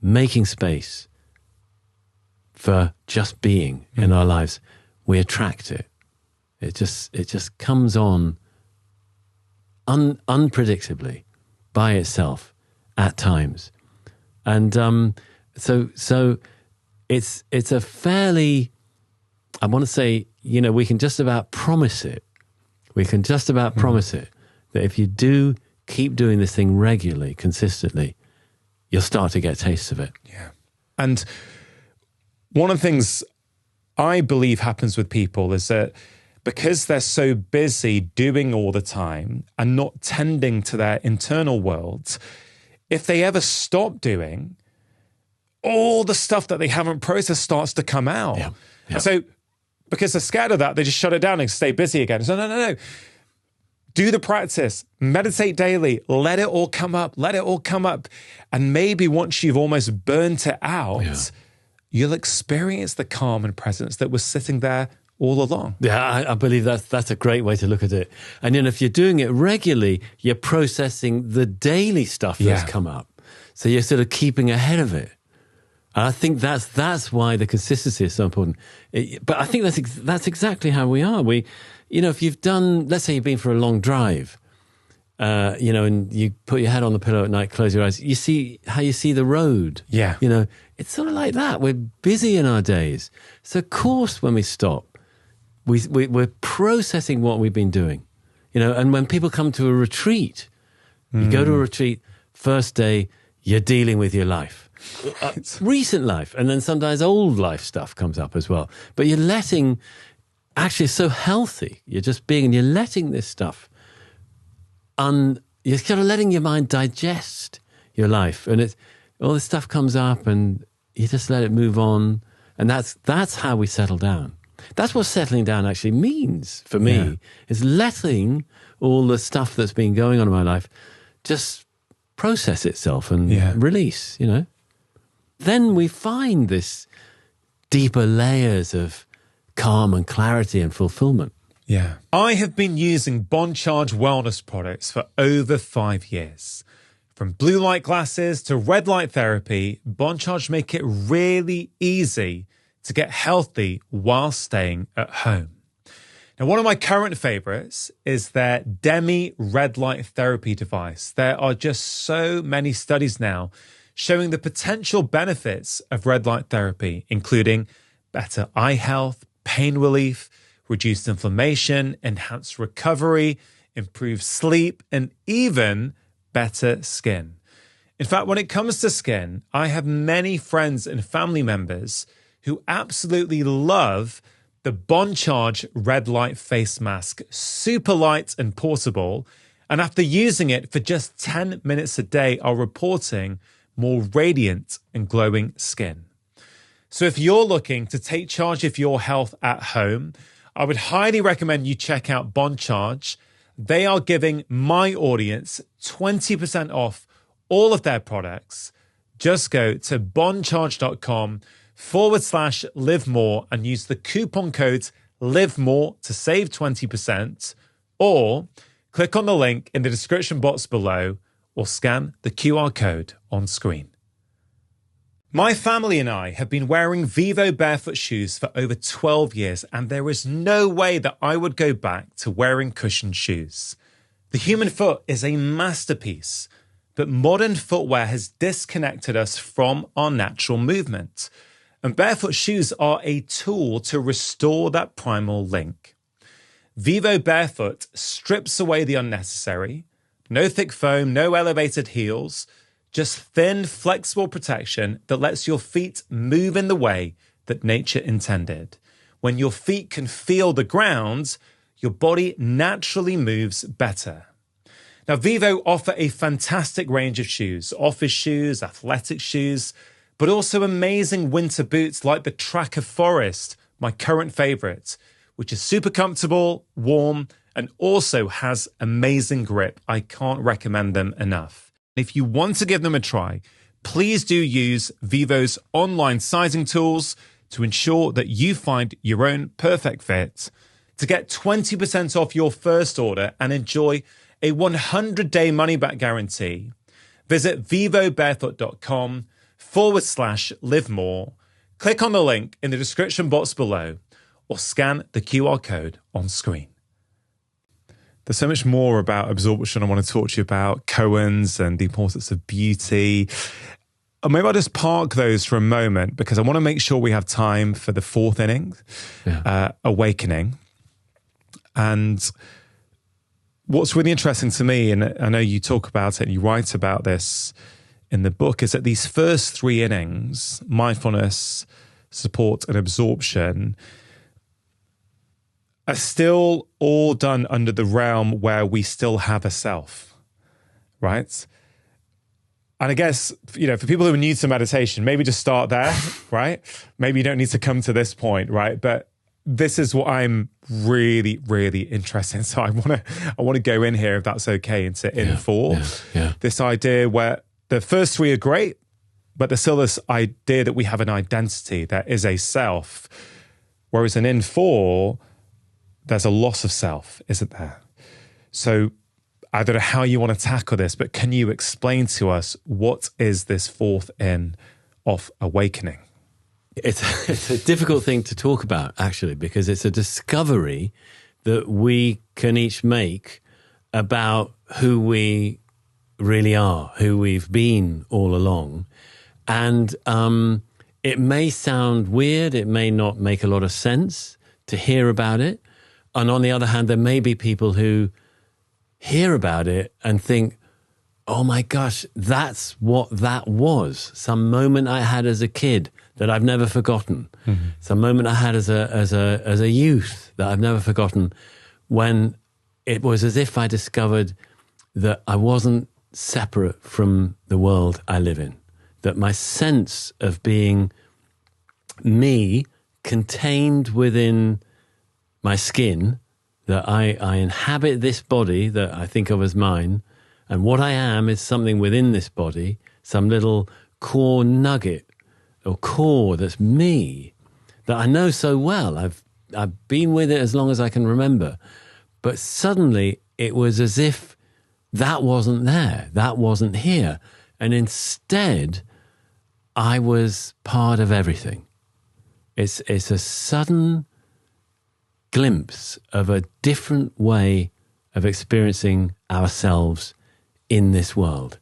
making space for just being in our lives, we attract it. It just comes on unpredictably by itself at times. And so it's a fairly, I want to say, we can just about promise it. We can just about promise it that if you do keep doing this thing regularly, consistently, you'll start to get tastes of it. Yeah. And one of the things I believe happens with people is that because they're so busy doing all the time and not tending to their internal world, if they ever stop doing, all the stuff that they haven't processed starts to come out. Yeah. Yeah. So because they're scared of that, they just shut it down and stay busy again. So no. Do the practice, meditate daily, let it all come up, And maybe once you've almost burnt it out, you'll experience the calm and presence that was sitting there all along. Yeah, I believe that's a great way to look at it. And if you're doing it regularly, you're processing the daily stuff that's come up. So you're sort of keeping ahead of it. And I think that's why the consistency is so important. But I think that's exactly how we are. If you've done, let's say you've been for a long drive, and you put your head on the pillow at night, close your eyes, you see how you see the road. Yeah. It's sort of like that. We're busy in our days. So of course, when we stop, we're processing what we've been doing. And when people come to a retreat, you go to a retreat, first day, you're dealing with your life. Recent life, and then sometimes old life stuff comes up as well. But you're letting, actually, it's so healthy. You're just being, and you're letting this stuff, you're kind of letting your mind digest your life, and all this stuff comes up, and you just let it move on, and that's how we settle down. That's what settling down actually means for me, is letting all the stuff that's been going on in my life just process itself and release, Then we find this deeper layers of calm and clarity and fulfillment. Yeah. I have been using Bond Charge wellness products for over 5 years. From blue light glasses to red light therapy, Bond Charge make it really easy to get healthy while staying at home. Now, one of my current favorites is their Demi red light therapy device. There are just so many studies now showing the potential benefits of red light therapy, including better eye health, pain relief, reduced inflammation, enhanced recovery, improved sleep, and even better skin. In fact, when it comes to skin, I have many friends and family members who absolutely love the Bond Charge red light face mask, super light and portable, and after using it for just 10 minutes a day are reporting more radiant and glowing skin. So if you're looking to take charge of your health at home, I would highly recommend you check out Bond Charge. They are giving my audience 20% off all of their products. Just go to bondcharge.com/live more and use the coupon code live more to save 20%, or click on the link in the description box below or scan the QR code on screen. My family and I have been wearing Vivo barefoot shoes for over 12 years, and there is no way that I would go back to wearing cushioned shoes. The human foot is a masterpiece, but modern footwear has disconnected us from our natural movement, and barefoot shoes are a tool to restore that primal link. Vivo Barefoot strips away the unnecessary. No thick foam, no elevated heels, just thin, flexible protection that lets your feet move in the way that nature intended. When your feet can feel the ground, your body naturally moves better. Now, Vivo offer a fantastic range of shoes, office shoes, athletic shoes, but also amazing winter boots like the Tracker Forest, my current favorite, which is super comfortable, warm, and also has amazing grip. I can't recommend them enough. If you want to give them a try, please do use Vivo's online sizing tools to ensure that you find your own perfect fit. To get 20% off your first order and enjoy a 100-day money-back guarantee, visit vivobarefoot.com/live more. Click on the link in the description box below or scan the QR code on screen. There's so much more about absorption I want to talk to you about, koans and the importance of beauty. Or maybe I'll just park those for a moment because I want to make sure we have time for the fourth inning, awakening. And what's really interesting to me, and I know you talk about it and you write about this in the book, is that these first three innings, mindfulness, support, and absorption, are still all done under the realm where we still have a self, right? And I guess, for people who are new to meditation, maybe just start there, right? Maybe you don't need to come to this point, right? But this is what I'm really, really interested in. So I want to go in here, if that's okay, into in four. This idea where the first three are great, but there's still this idea that we have an identity, there is a self. Whereas in four, there's a loss of self, isn't there? So I don't know how you want to tackle this, but can you explain to us what is this fourth in of awakening? It's a difficult thing to talk about, actually, because it's a discovery that we can each make about who we really are, who we've been all along. And it may sound weird, it may not make a lot of sense to hear about it. And on the other hand, there may be people who hear about it and think, oh my gosh, that's what that was. Some moment I had as a kid that I've never forgotten. Mm-hmm. Some moment I had as a youth that I've never forgotten, when it was as if I discovered that I wasn't separate from the world I live in, that my sense of being me, contained within my skin, that I inhabit this body that I think of as mine, and what I am is something within this body, some little core nugget or core that's me, that I know so well. I've been with it as long as I can remember. But suddenly it was as if that wasn't there, that wasn't here. And instead, I was part of everything. It's a sudden glimpse of a different way of experiencing ourselves in this world.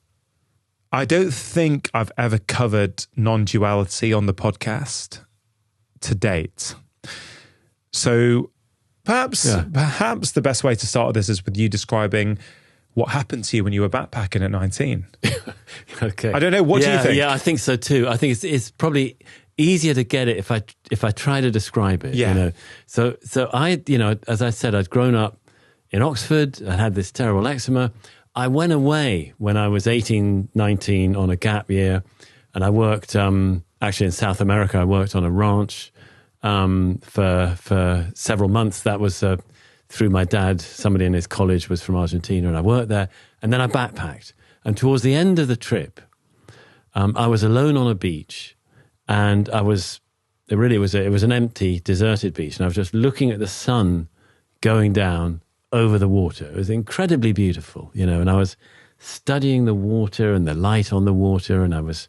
I don't think I've ever covered non-duality on the podcast to date. So perhaps the best way to start this is with you describing what happened to you when you were backpacking at 19. Okay. I don't know. What do you think? Yeah, I think so too. I think it's probably easier to get it if I try to describe it. Yeah. So I, as I said, I'd grown up in Oxford. I had this terrible eczema. I went away when I was 18, 19 on a gap year, and I worked actually in South America. I worked on a ranch for several months. That was through my dad. Somebody in his college was from Argentina, and I worked there. And then I backpacked. And towards the end of the trip, I was alone on a beach, and it was an empty, deserted beach, and I was just looking at the sun going down over the water. It was incredibly beautiful, and I was studying the water and the light on the water, and I was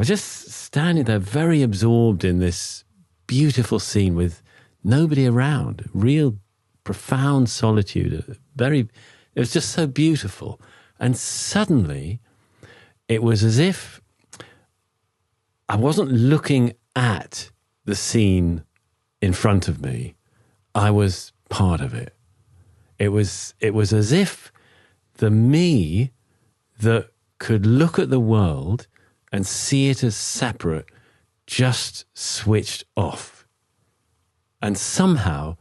just standing there very absorbed in this beautiful scene with nobody around, real profound solitude. It was just so beautiful. And suddenly it was as if I wasn't looking at the scene in front of me. I was part of it. It was as if the me that could look at the world and see it as separate just switched off. And somehow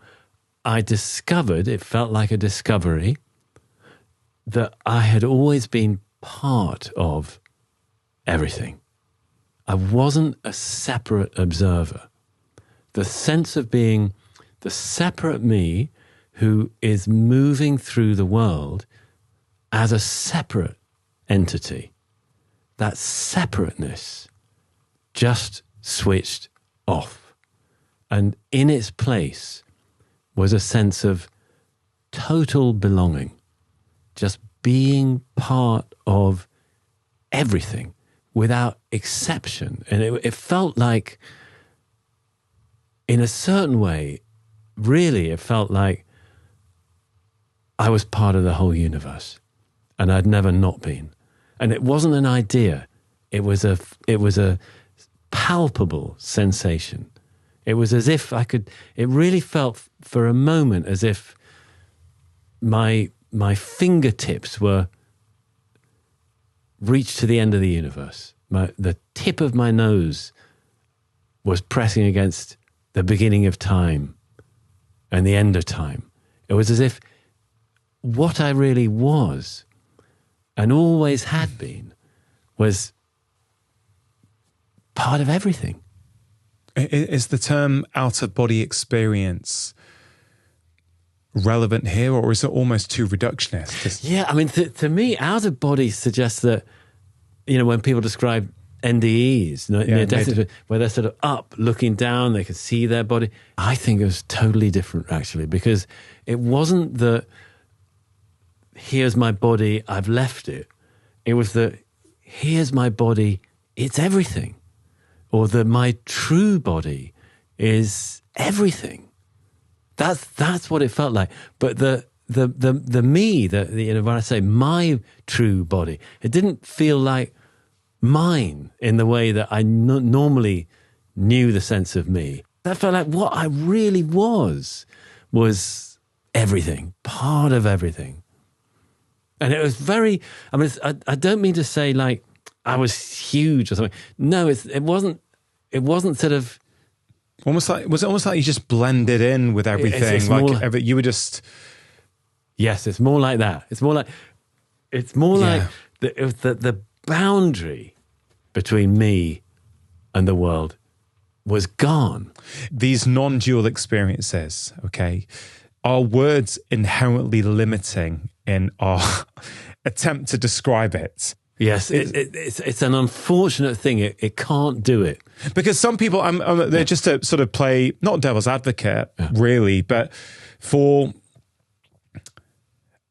I discovered, it felt like a discovery, that I had always been part of everything. I wasn't a separate observer. The sense of being the separate me who is moving through the world as a separate entity. That separateness just switched off. And in its place was a sense of total belonging, just being part of everything without exception. And it felt like, in a certain way, really, it felt like I was part of the whole universe, and I'd never not been. And it wasn't an idea. It was a palpable sensation. It was as if it really felt for a moment as if my fingertips were reached to the end of the universe. The tip of my nose was pressing against the beginning of time and the end of time. It was as if what I really was and always had been was part of everything. Is the term out-of-body experience relevant here, or is it almost too reductionist? Yeah, I mean, to me, out-of-body suggests that, when people describe NDEs, near-death, where they're sort of up, looking down, they can see their body. I think it was totally different, actually, because it wasn't that here's my body, I've left it. It was that here's my body, it's everything. Or that my true body is everything. That's what it felt like. But the me, when I say my true body, it didn't feel like mine in the way that I normally knew the sense of me. That felt like what I really was everything, part of everything. And it was very, I don't mean to say like I was huge or something. No, it wasn't sort of almost like, was it almost like you just blended in with everything? It's like you were just. Yes, it's more like that. It's more like the boundary between me and the world was gone. These non-dual experiences, okay, are words inherently limiting in our attempt to describe it. Yes, it's an unfortunate thing. It can't do it. Because some people, they're just to sort of play, not devil's advocate, really, but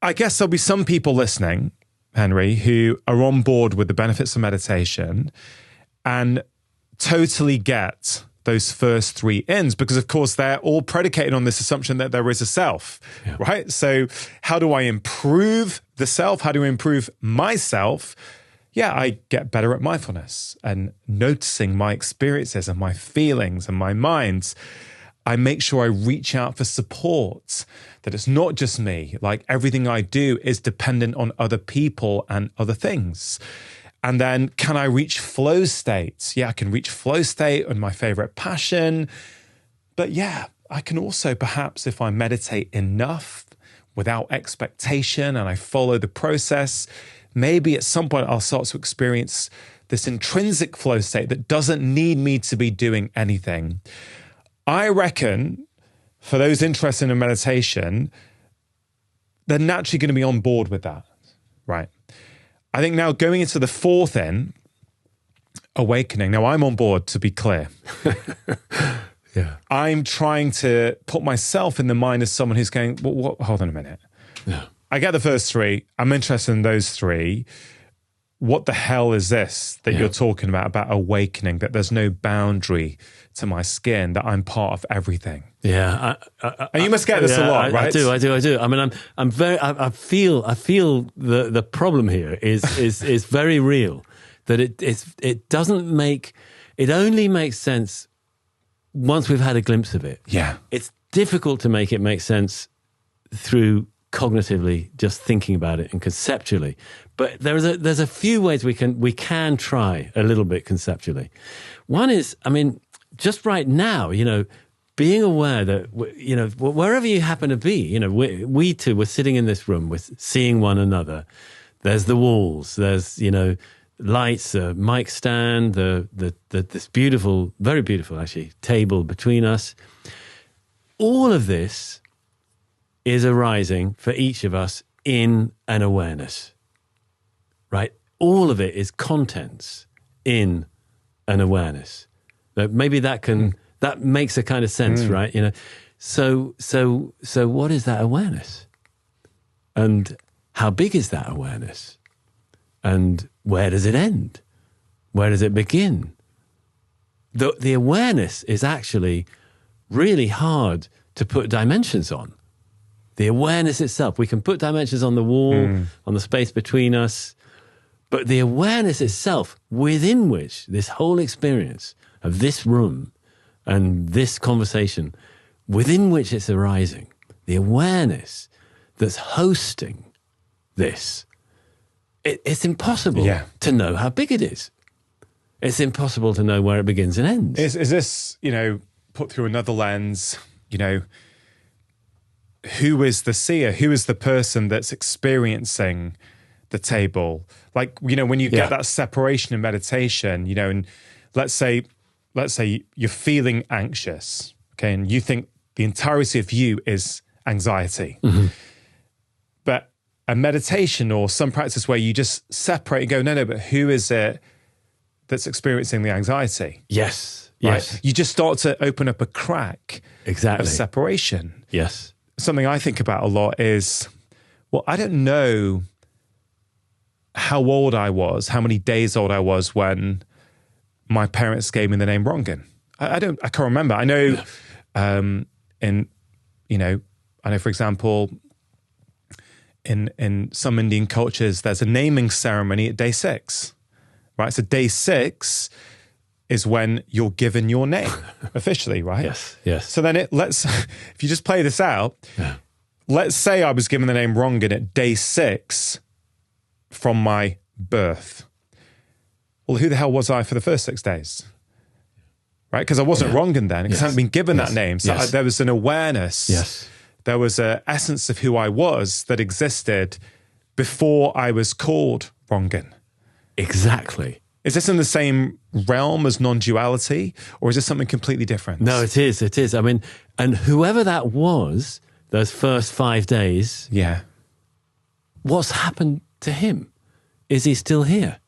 I guess there'll be some people listening, Henry, who are on board with the benefits of meditation and totally get those first three ins, because of course they're all predicated on this assumption that there is a self, right? So how do I improve the self? How do I improve myself? Yeah, I get better at mindfulness and noticing my experiences and my feelings and my minds. I make sure I reach out for support, that it's not just me. Like everything I do is dependent on other people and other things. And then can I reach flow states? Yeah, I can reach flow state and my favorite passion. But yeah, I can also perhaps, if I meditate enough without expectation and I follow the process, maybe at some point I'll start to experience this intrinsic flow state that doesn't need me to be doing anything. I reckon for those interested in meditation, they're naturally going to be on board with that, right? I think now going into the fourth in, awakening. Now I'm on board, to be clear. Yeah. I'm trying to put myself in the mind of someone who's going, well, hold on a minute. Yeah. I get the first three. I'm interested in those three. What the hell is this that you're talking about awakening, that there's no boundary to my skin, that I'm part of everything? Yeah. And you must get this a lot, right? I do. I mean, I feel the problem here is very real, that it only makes sense once we've had a glimpse of it. Yeah. It's difficult to make it make sense through cognitively, just thinking about it and conceptually. But there's a few ways we can try a little bit conceptually. One is, I mean, just right now, being aware that, wherever you happen to be, we two, we're sitting in this room, we're seeing one another. There's the walls, there's, lights, a mic stand, this beautiful, very beautiful actually, table between us. all of this is arising for each of us in an awareness, right? All of it is contents in an awareness. Maybe that makes a kind of sense, right? So what is that awareness? And how big is that awareness? And where does it end? Where does it begin? The awareness is actually really hard to put dimensions on. The awareness itself, we can put dimensions on the wall, on the space between us, but the awareness itself, within which this whole experience of this room and this conversation, within which it's arising, the awareness that's hosting this, it's impossible to know how big it is. It's impossible to know where it begins and ends. Is this, put through another lens, who is the seer? Who is the person that's experiencing the table? Like, when you get that separation in meditation, and let's say you're feeling anxious, okay, and you think the entirety of you is anxiety. Mm-hmm. But a meditation or some practice where you just separate and go, no, but who is it that's experiencing the anxiety? Yes. Right? Yes. You just start to open up a crack of separation. Yes. Something I think about a lot is, I don't know how old I was, how many days old I was when my parents gave me the name Rongan. I can't remember. I know, I know, for example, in some Indian cultures, there's a naming ceremony at day 6, right? So day 6 is when you're given your name officially, right? Yes. So then if you just play this out, let's say I was given the name Rongan at day 6 from my birth. Well, who the hell was I for the first 6 days? Right? Because I wasn't Rongan then, because I hadn't been given that name. So there was an awareness. Yes. There was an essence of who I was that existed before I was called Rongan. Exactly. Is this in the same realm as non-duality, or is this something completely different? No, it is. It is. I mean, and whoever that was, those first 5 days, what's happened to him? Is he still here?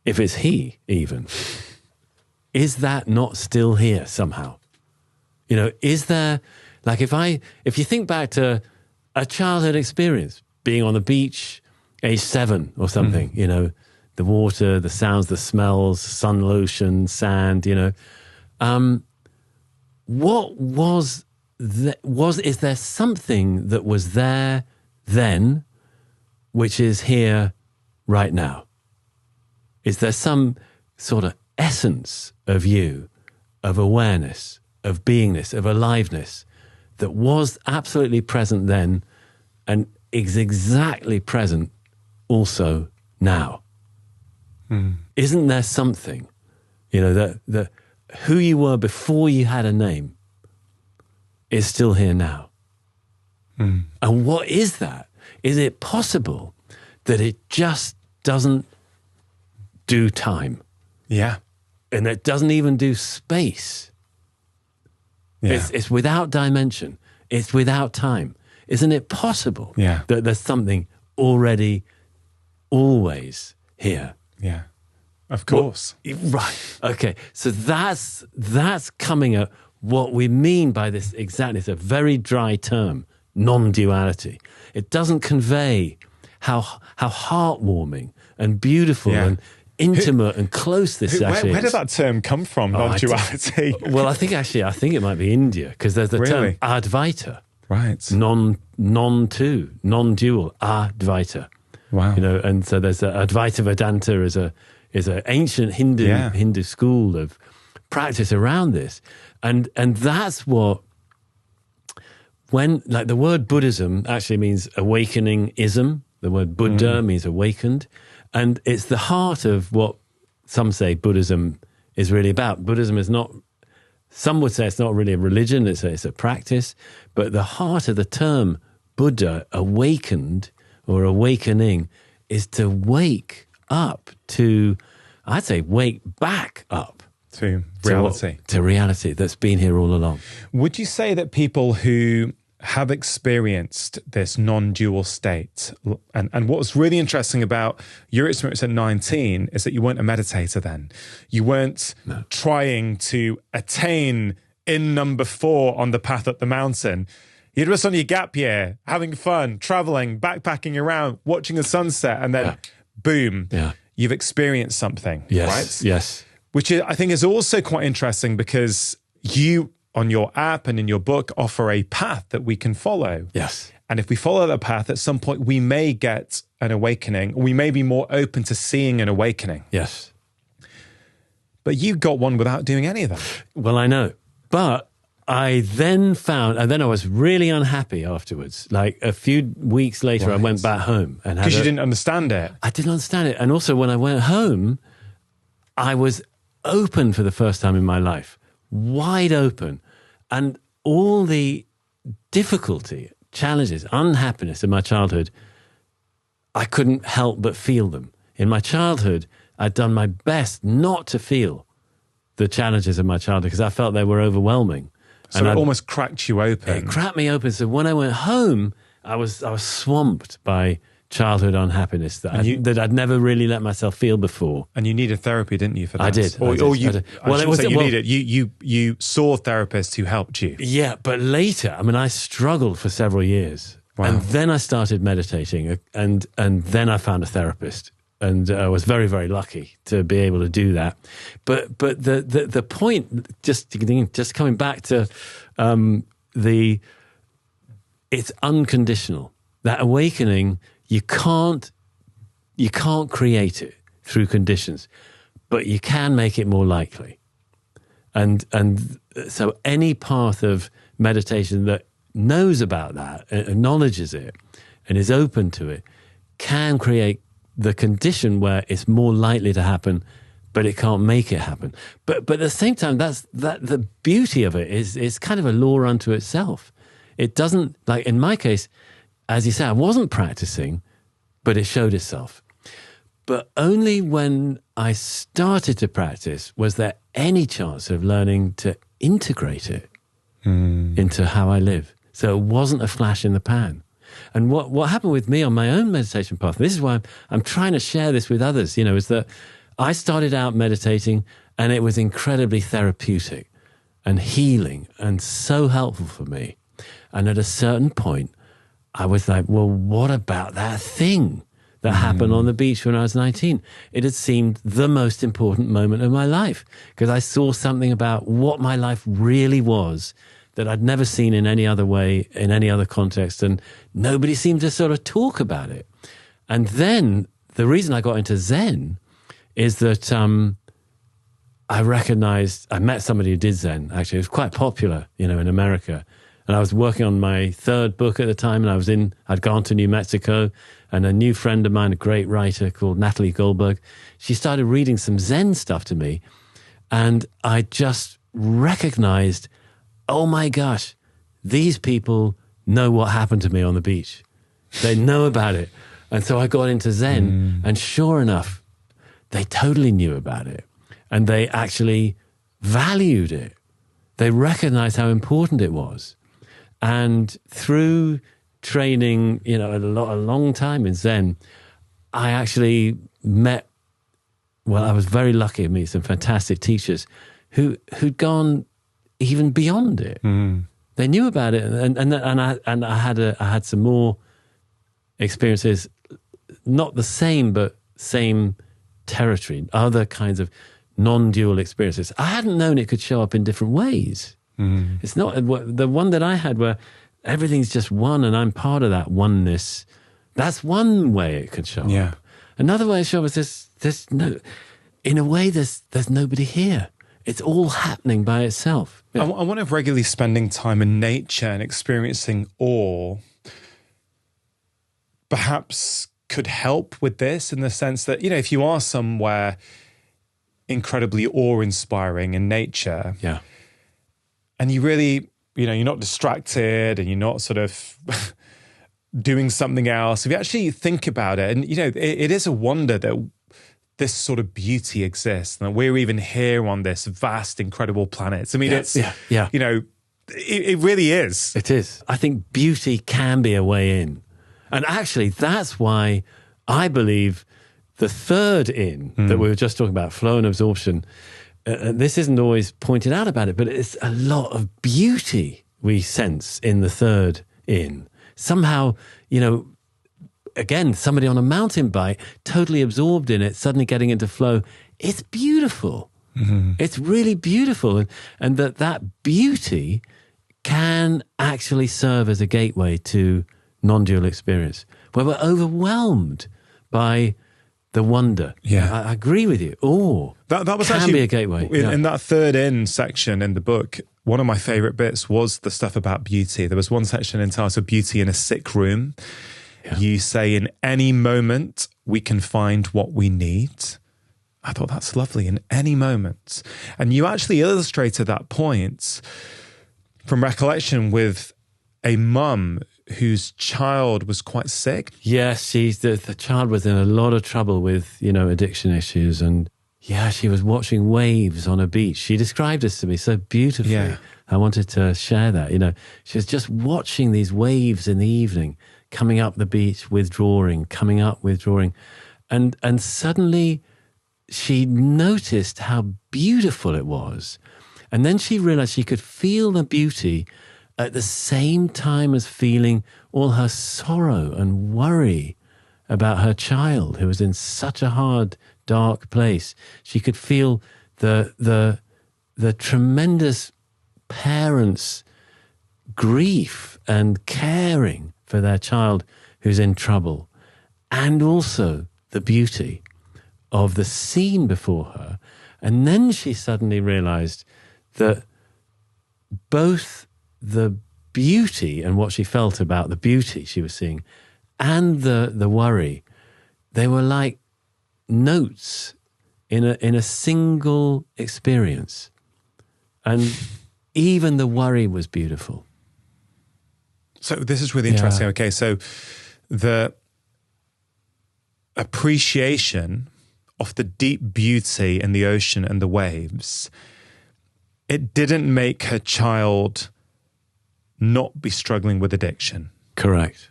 If it's he, even, is that not still here somehow? Is there, like, if you think back to a childhood experience, being on the beach, age 7 or something, the water, the sounds, the smells, sun lotion, sand, what was is there something that was there then, which is here right now? Is there some sort of essence of you, of awareness, of beingness, of aliveness that was absolutely present then and is exactly present also now? Isn't there something, that who you were before you had a name is still here now? And what is that? Is it possible that it just doesn't do time? Yeah. And it doesn't even do space. Yeah. It's without dimension. It's without time. Isn't it possible that there's something already always here? Yeah, of course. Right. Okay. So that's coming at what we mean by this exactly. It's a very dry term, non-duality. It doesn't convey how heartwarming and beautiful and intimate and close this actually is. Where did that term come from, non-duality? Well, I think it might be India, because there's the term Advaita. Right. Non-two, non-dual, Advaita. Wow. And so there's Advaita Vedanta is an ancient Hindu school of practice around this. And that's what, when, like, the word Buddhism actually means awakening-ism. The word Buddha means awakened. And it's the heart of what some say Buddhism is really about. Buddhism is not, some would say it's not really a religion, it's a practice. But the heart of the term Buddha, awakened or awakening, is to wake up to, I'd say wake back up to reality. To reality that's been here all along. Would you say that people who have experienced this non-dual state, and what was really interesting about your experience at 19 is that you weren't a meditator then. You weren't trying to attain in number 4 on the path up the mountain. You're just on your gap year, having fun, traveling, backpacking around, watching the sunset, and then boom, you've experienced something, right? Yes. Which I think is also quite interesting because you, on your app and in your book, offer a path that we can follow. Yes. And if we follow that path, at some point we may get an awakening. We may be more open to seeing an awakening. Yes. But you got one without doing any of that. Well, I know. But I then found, and then I was really unhappy afterwards. Like a few weeks later, I went back home. Because you didn't understand it. I didn't understand it. And also when I went home, I was open for the first time in my life. Wide open, and all the difficulty, challenges, unhappiness in my childhood, I couldn't help but feel them. In my childhood, I'd done my best not to feel the challenges of my childhood because I felt they were overwhelming. So it almost cracked you open. It cracked me open. So when I went home, I was swamped by childhood unhappiness that I'd never really let myself feel before. And you needed therapy, didn't you, for that? I did. Well, you saw therapists who helped you. Yeah, but later, I mean, I struggled for several years. Wow. And then I started meditating and then I found a therapist. And I was very, very lucky to be able to do that. But the point, just coming back to it's unconditional. That awakening, you can't create it through conditions, but you can make it more likely. And so any path of meditation that knows about that, acknowledges it, and is open to it, can create the condition where it's more likely to happen, but it can't make it happen. But at the same time, that the beauty of it is kind of a law unto itself. It doesn't, like in my case, as you say, I wasn't practicing, but it showed itself. But only when I started to practice was there any chance of learning to integrate it into how I live. So it wasn't a flash in the pan. And what happened with me on my own meditation path, this is why I'm trying to share this with others, is that I started out meditating and it was incredibly therapeutic and healing and so helpful for me. And at a certain point, I was like, well, what about that thing that happened on the beach when I was 19? It had seemed the most important moment of my life because I saw something about what my life really was that I'd never seen in any other way, in any other context, and nobody seemed to sort of talk about it. And then the reason I got into Zen is that I met somebody who did Zen, actually. It was quite popular, in America. And I was working on my third book at the time, and I'd gone to New Mexico, and a new friend of mine, a great writer called Natalie Goldberg, she started reading some Zen stuff to me, and I just recognized, oh my gosh, these people know what happened to me on the beach. They know about it. And so I got into Zen, and sure enough, they totally knew about it, and they actually valued it. They recognized how important it was. And through training, a long time in Zen, I actually I was very lucky to meet some fantastic teachers who'd gone even beyond it. They knew about it, and I had some more experiences, not the same, but same territory, other kinds of non-dual experiences. I hadn't known it could show up in different ways. It's not the one that I had where everything's just one and I'm part of that oneness. That's one way it could show up. Another way it shows up is there's no, in a way there's nobody here. It's all happening by itself. I wonder if regularly spending time in nature and experiencing awe perhaps could help with this, in the sense that, if you are somewhere incredibly awe-inspiring in nature, and you really, you're not distracted and you're not sort of doing something else. If you actually think about it, and, it is a wonder that this sort of beauty exists, and that we're even here on this vast, incredible planet. I mean, you know, it really is. It is. I think beauty can be a way in. And actually, that's why I believe the third in that we were just talking about, flow and absorption, this isn't always pointed out about it, but it's a lot of beauty we sense in the third in. Somehow, you know, again, somebody on a mountain bike, totally absorbed in it, suddenly getting into flow. It's beautiful. Mm-hmm. It's really beautiful. And that beauty can actually serve as a gateway to non-dual experience, where we're overwhelmed by the wonder. Yeah. I agree with you. Oh, that was can actually be a gateway. In that third in section in the book, one of my favorite bits was the stuff about beauty. There was one section entitled Beauty in a Sick Room. Yeah. You say, in any moment, we can find what we need. I thought that's lovely, in any moment. And you actually illustrated that point from recollection with a mum whose child was quite sick. Yes, the child was in a lot of trouble with, you know, addiction issues. And yeah, she was watching waves on a beach. She described this to me so beautifully. Yeah. I wanted to share that. You know, she was just watching these waves in the evening, coming up the beach, withdrawing, coming up, withdrawing. And suddenly she noticed how beautiful it was. And then she realized she could feel the beauty at the same time as feeling all her sorrow and worry about her child, who was in such a hard, dark place. She could feel the tremendous parents' grief and caring for their child who's in trouble, and also the beauty of the scene before her. And then she suddenly realized that both the beauty and what she felt about the beauty she was seeing and the worry, they were like notes in a single experience. And even the worry was beautiful. So this is really interesting. Okay, so the appreciation of the deep beauty in the ocean and the waves, it didn't make her child not be struggling with addiction. Correct.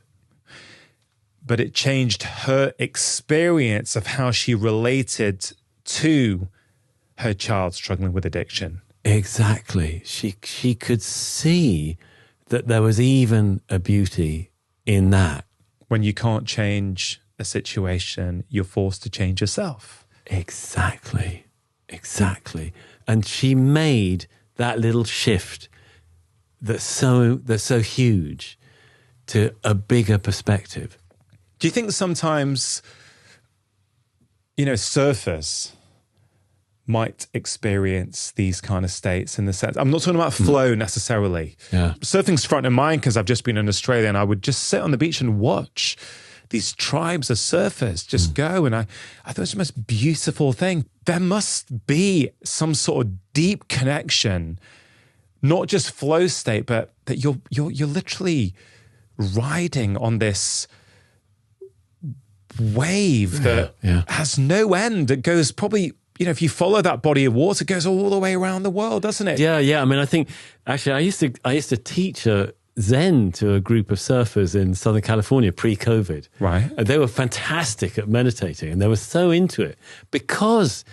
But it changed her experience of how she related to her child struggling with addiction. Exactly. She could see that there was even a beauty in that. When you can't change a situation, you're forced to change yourself. Exactly. And she made that little shift that's so huge to a bigger perspective. Do you think sometimes, you know, surfers might experience these kind of states in the sense, I'm not talking about flow necessarily. Yeah. Surfing's front of mind because I've just been in Australia and I would just sit on the beach and watch these tribes of surfers just go. And I thought it was the most beautiful thing. There must be some sort of deep connection, not just flow state, but that you're literally riding on this wave that has no end. It goes probably, you know, if you follow that body of water, it goes all the way around the world, doesn't it? Yeah. I mean, I think actually I used to teach Zen to a group of surfers in Southern California pre-COVID. Right. And they were fantastic at meditating and they were so into it because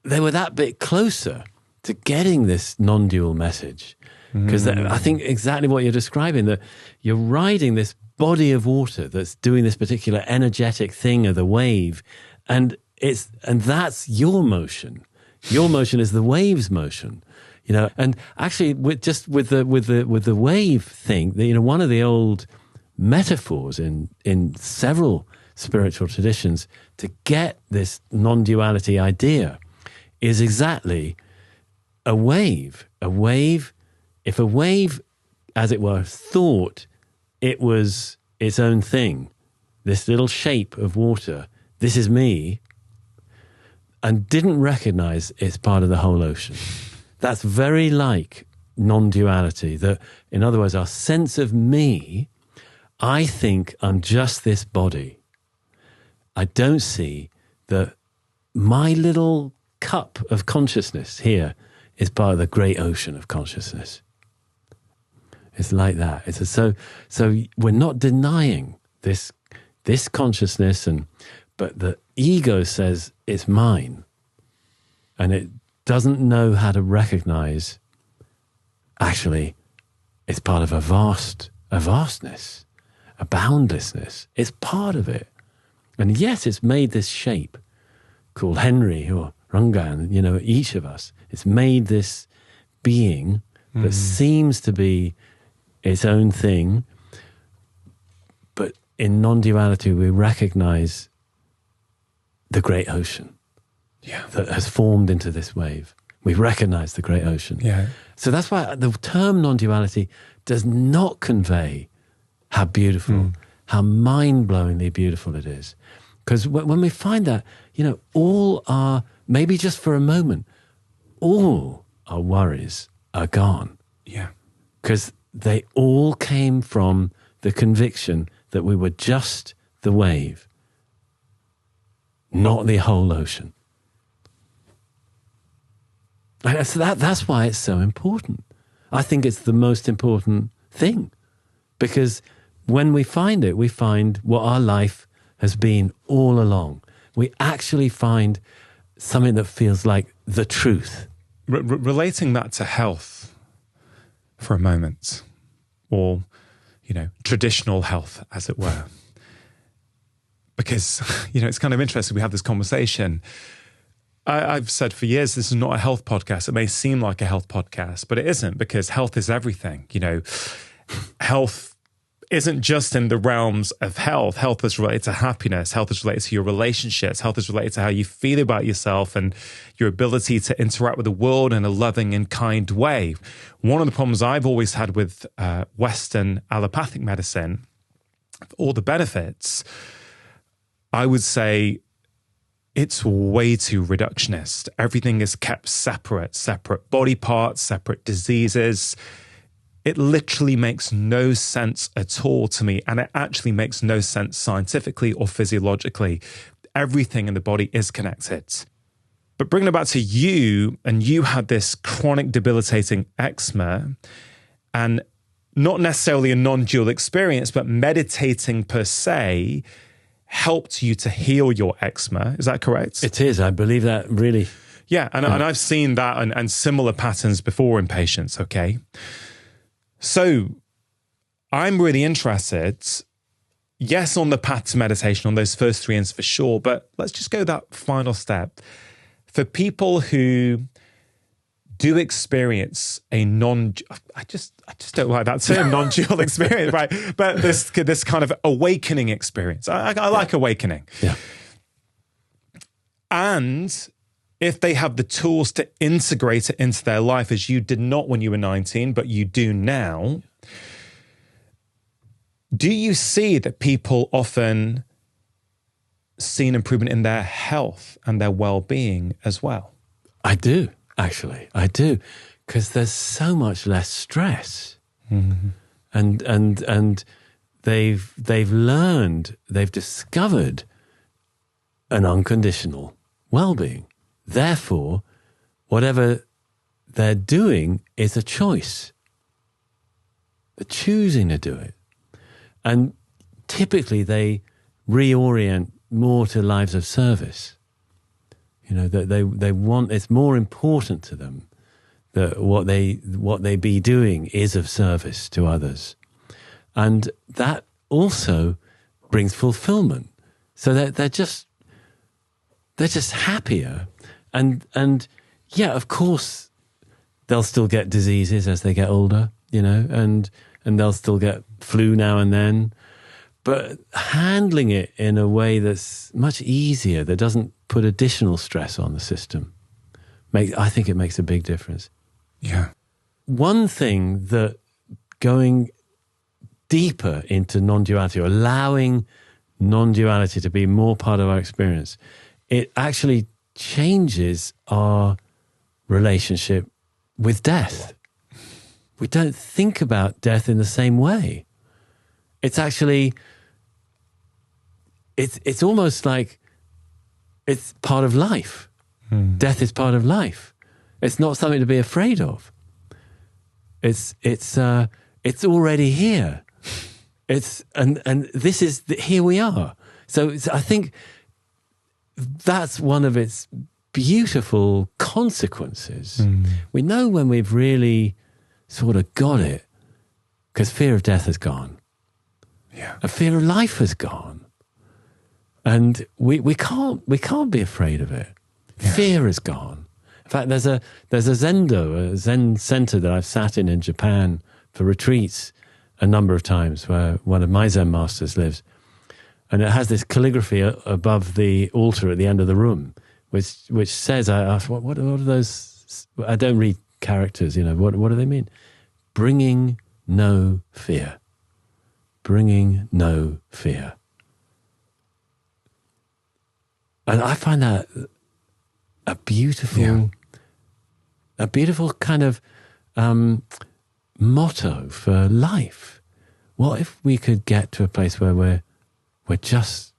they were that bit closer to getting this non-dual message. Because I think exactly what you're describing, that you're riding this body of water that's doing this particular energetic thing of the wave, and that's your motion. Your motion is the wave's motion, you know. And actually, with the wave thing, you know, one of the old metaphors in several spiritual traditions to get this non-duality idea is exactly a wave. A wave. If a wave, as it were, thought it was its own thing, this little shape of water, this is me, and didn't recognize it's part of the whole ocean. That's very like non-duality, that, in other words, our sense of me, I think I'm just this body. I don't see that my little cup of consciousness here is part of the great ocean of consciousness. It's like that. So we're not denying this consciousness, but the ego says it's mine, and it doesn't know how to recognize actually it's part of a vastness, a boundlessness. It's part of it. And yes, it's made this shape called Henry or Rangan, each of us. It's made this being that seems to be its own thing. But in non-duality, we recognize the great ocean that has formed into this wave. We recognize the great ocean. Yeah. So that's why the term non-duality does not convey how beautiful, how mind-blowingly beautiful it is. Because when we find that, all our, maybe just for a moment, all our worries are gone. Yeah. Because they all came from the conviction that we were just the wave, not the whole ocean. And so that's why it's so important. I think it's the most important thing. Because when we find it, we find what our life has been all along. We actually find something that feels like the truth. Relating that to health for a moment, or, traditional health, as it were. Because, it's kind of interesting. We have this conversation. I've said for years, this is not a health podcast. It may seem like a health podcast, but it isn't, because health is everything. Health isn't just in the realms of health. Health is related to happiness. Health is related to your relationships. Health is related to how you feel about yourself and your ability to interact with the world in a loving and kind way. One of the problems I've always had with Western allopathic medicine, all the benefits, I would say it's way too reductionist. Everything is kept separate body parts, separate diseases. It literally makes no sense at all to me, and it actually makes no sense scientifically or physiologically. Everything in the body is connected. But bringing it back to you, and you had this chronic debilitating eczema, and not necessarily a non-dual experience, but meditating per se helped you to heal your eczema. Is that correct? It is. I believe that really. Yeah, and I've seen that and similar patterns before in patients, okay? So I'm really interested, yes, on the path to meditation, on those first 3 ends for sure, but let's just go that final step. For people who do experience a I just don't like that term, non-dual experience, right? But this kind of awakening experience. I like awakening. Yeah. And if they have the tools to integrate it into their life, as you did not when you were 19, but you do now, do you see that people often see an improvement in their health and their well-being as well? I do, actually. I do. Because there's so much less stress. Mm-hmm. And they've learned, they've discovered an unconditional well-being. Therefore, whatever they're doing is a choice. They're choosing to do it. And typically they reorient more to lives of service. That they want, it's more important to them that what they be doing is of service to others. And that also brings fulfillment. So they're just happier. And yeah, of course, they'll still get diseases as they get older, and they'll still get flu now and then. But handling it in a way that's much easier, that doesn't put additional stress on the system, I think it makes a big difference. Yeah. One thing that going deeper into non-duality, or allowing non-duality to be more part of our experience, it actually changes our relationship with death. We don't think about death in the same way. It's actually, it's almost like it's part of life. Death is part of life. It's not something to be afraid of. It's already here. And this is here we are. So I think that's one of its beautiful consequences. We know when we've really sort of got it, because fear of death has gone. Yeah. A fear of life has gone. And we can't be afraid of it. Yeah. Fear is gone. In fact, there's a Zendo, a Zen Center that I've sat in Japan for retreats a number of times, where one of my Zen masters lives. And it has this calligraphy above the altar at the end of the room, which says, I asked, what are those? I don't read characters, what do they mean? Bringing no fear. Bringing no fear. And I find that a beautiful kind of motto for life. What if we could get to a place where we're just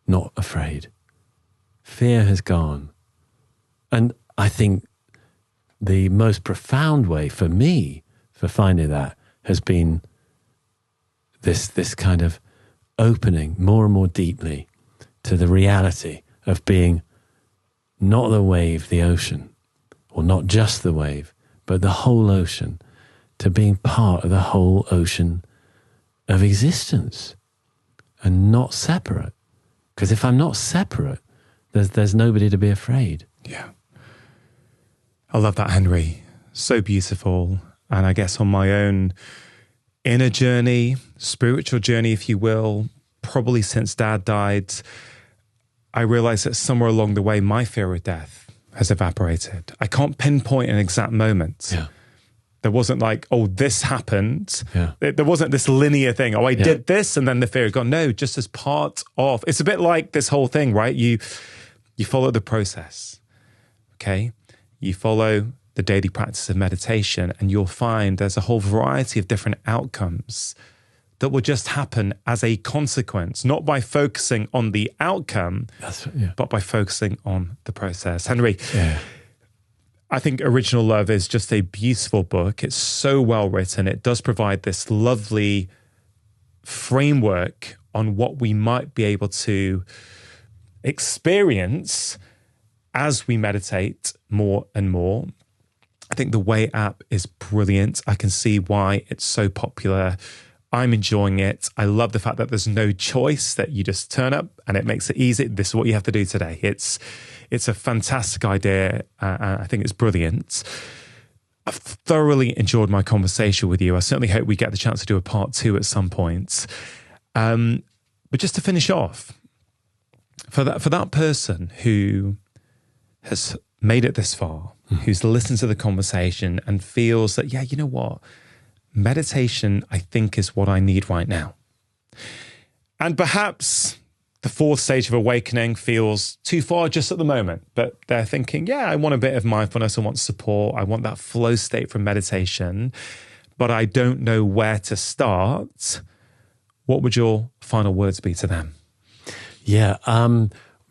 not afraid? Fear has gone. And I think the most profound way for me for finding that has been this kind of opening more and more deeply to the reality of being not the wave, the ocean, or not just the wave, but the whole ocean, to being part of the whole ocean of existence and not separate. Because if I'm not separate, there's nobody to be afraid. Yeah. I love that, Henry. So beautiful. And I guess on my own inner journey, spiritual journey, if you will, probably since Dad died, I realized that somewhere along the way, my fear of death has evaporated. I can't pinpoint an exact moment. Yeah. There wasn't like, oh, this happened. Yeah. There wasn't this linear thing. Oh, I did this and then the fear had gone. No, just as part of, it's a bit like this whole thing, right? You follow the process, okay? You follow the daily practice of meditation and you'll find there's a whole variety of different outcomes that will just happen as a consequence, not by focusing on the outcome, but by focusing on the process. Henry, I think Original Love is just a beautiful book. It's so well written. It does provide this lovely framework on what we might be able to experience as we meditate more and more. I think the Way app is brilliant. I can see why it's so popular. I'm enjoying it. I love the fact that there's no choice, that you just turn up and it makes it easy. This is what you have to do today. It's a fantastic idea. I think it's brilliant. I've thoroughly enjoyed my conversation with you. I certainly hope we get the chance to do a part 2 at some point. But just to finish off, for that person who has made it this far, who's listened to the conversation and feels that, yeah, you know what? Meditation, I think, is what I need right now. And perhaps the 4th stage of awakening feels too far just at the moment, but they're thinking, yeah, I want a bit of mindfulness, I want support, I want that flow state from meditation, but I don't know where to start. What would your final words be to them? Yeah,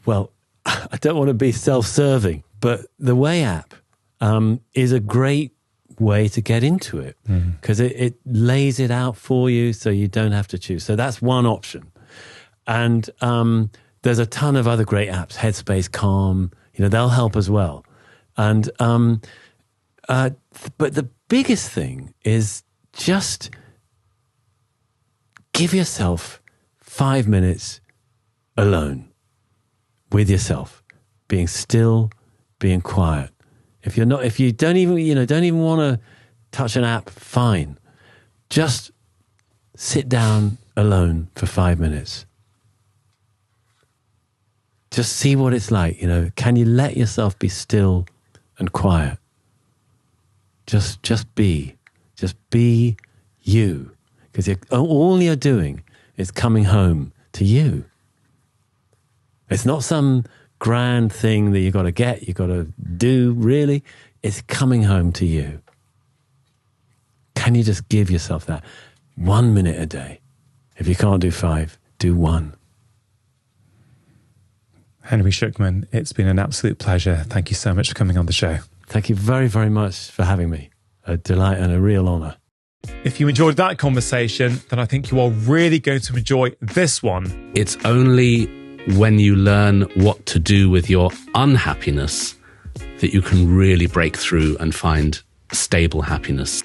well, I don't want to be self-serving, but the Way app is a great way to get into it, because it lays it out for you so you don't have to choose. So that's one option. And there's a ton of other great apps, Headspace, Calm, they'll help as well. And but the biggest thing is just give yourself 5 minutes alone with yourself, being still, being quiet. If you don't even want to touch an app, fine. Just sit down alone for 5 minutes. Just see what it's like. Can you let yourself be still and quiet? Just be you, because all you're doing is coming home to you. It's not some grand thing that you got to do, really. It's coming home to you. Can you just give yourself that 1 minute a day? If you can't do 5, do 1. Henry Shukman, it's been an absolute pleasure. Thank you so much for coming on the show. Thank you very, very much for having me. A delight and a real honour. If you enjoyed that conversation, then I think you are really going to enjoy this one. It's only when you learn what to do with your unhappiness that you can really break through and find stable happiness.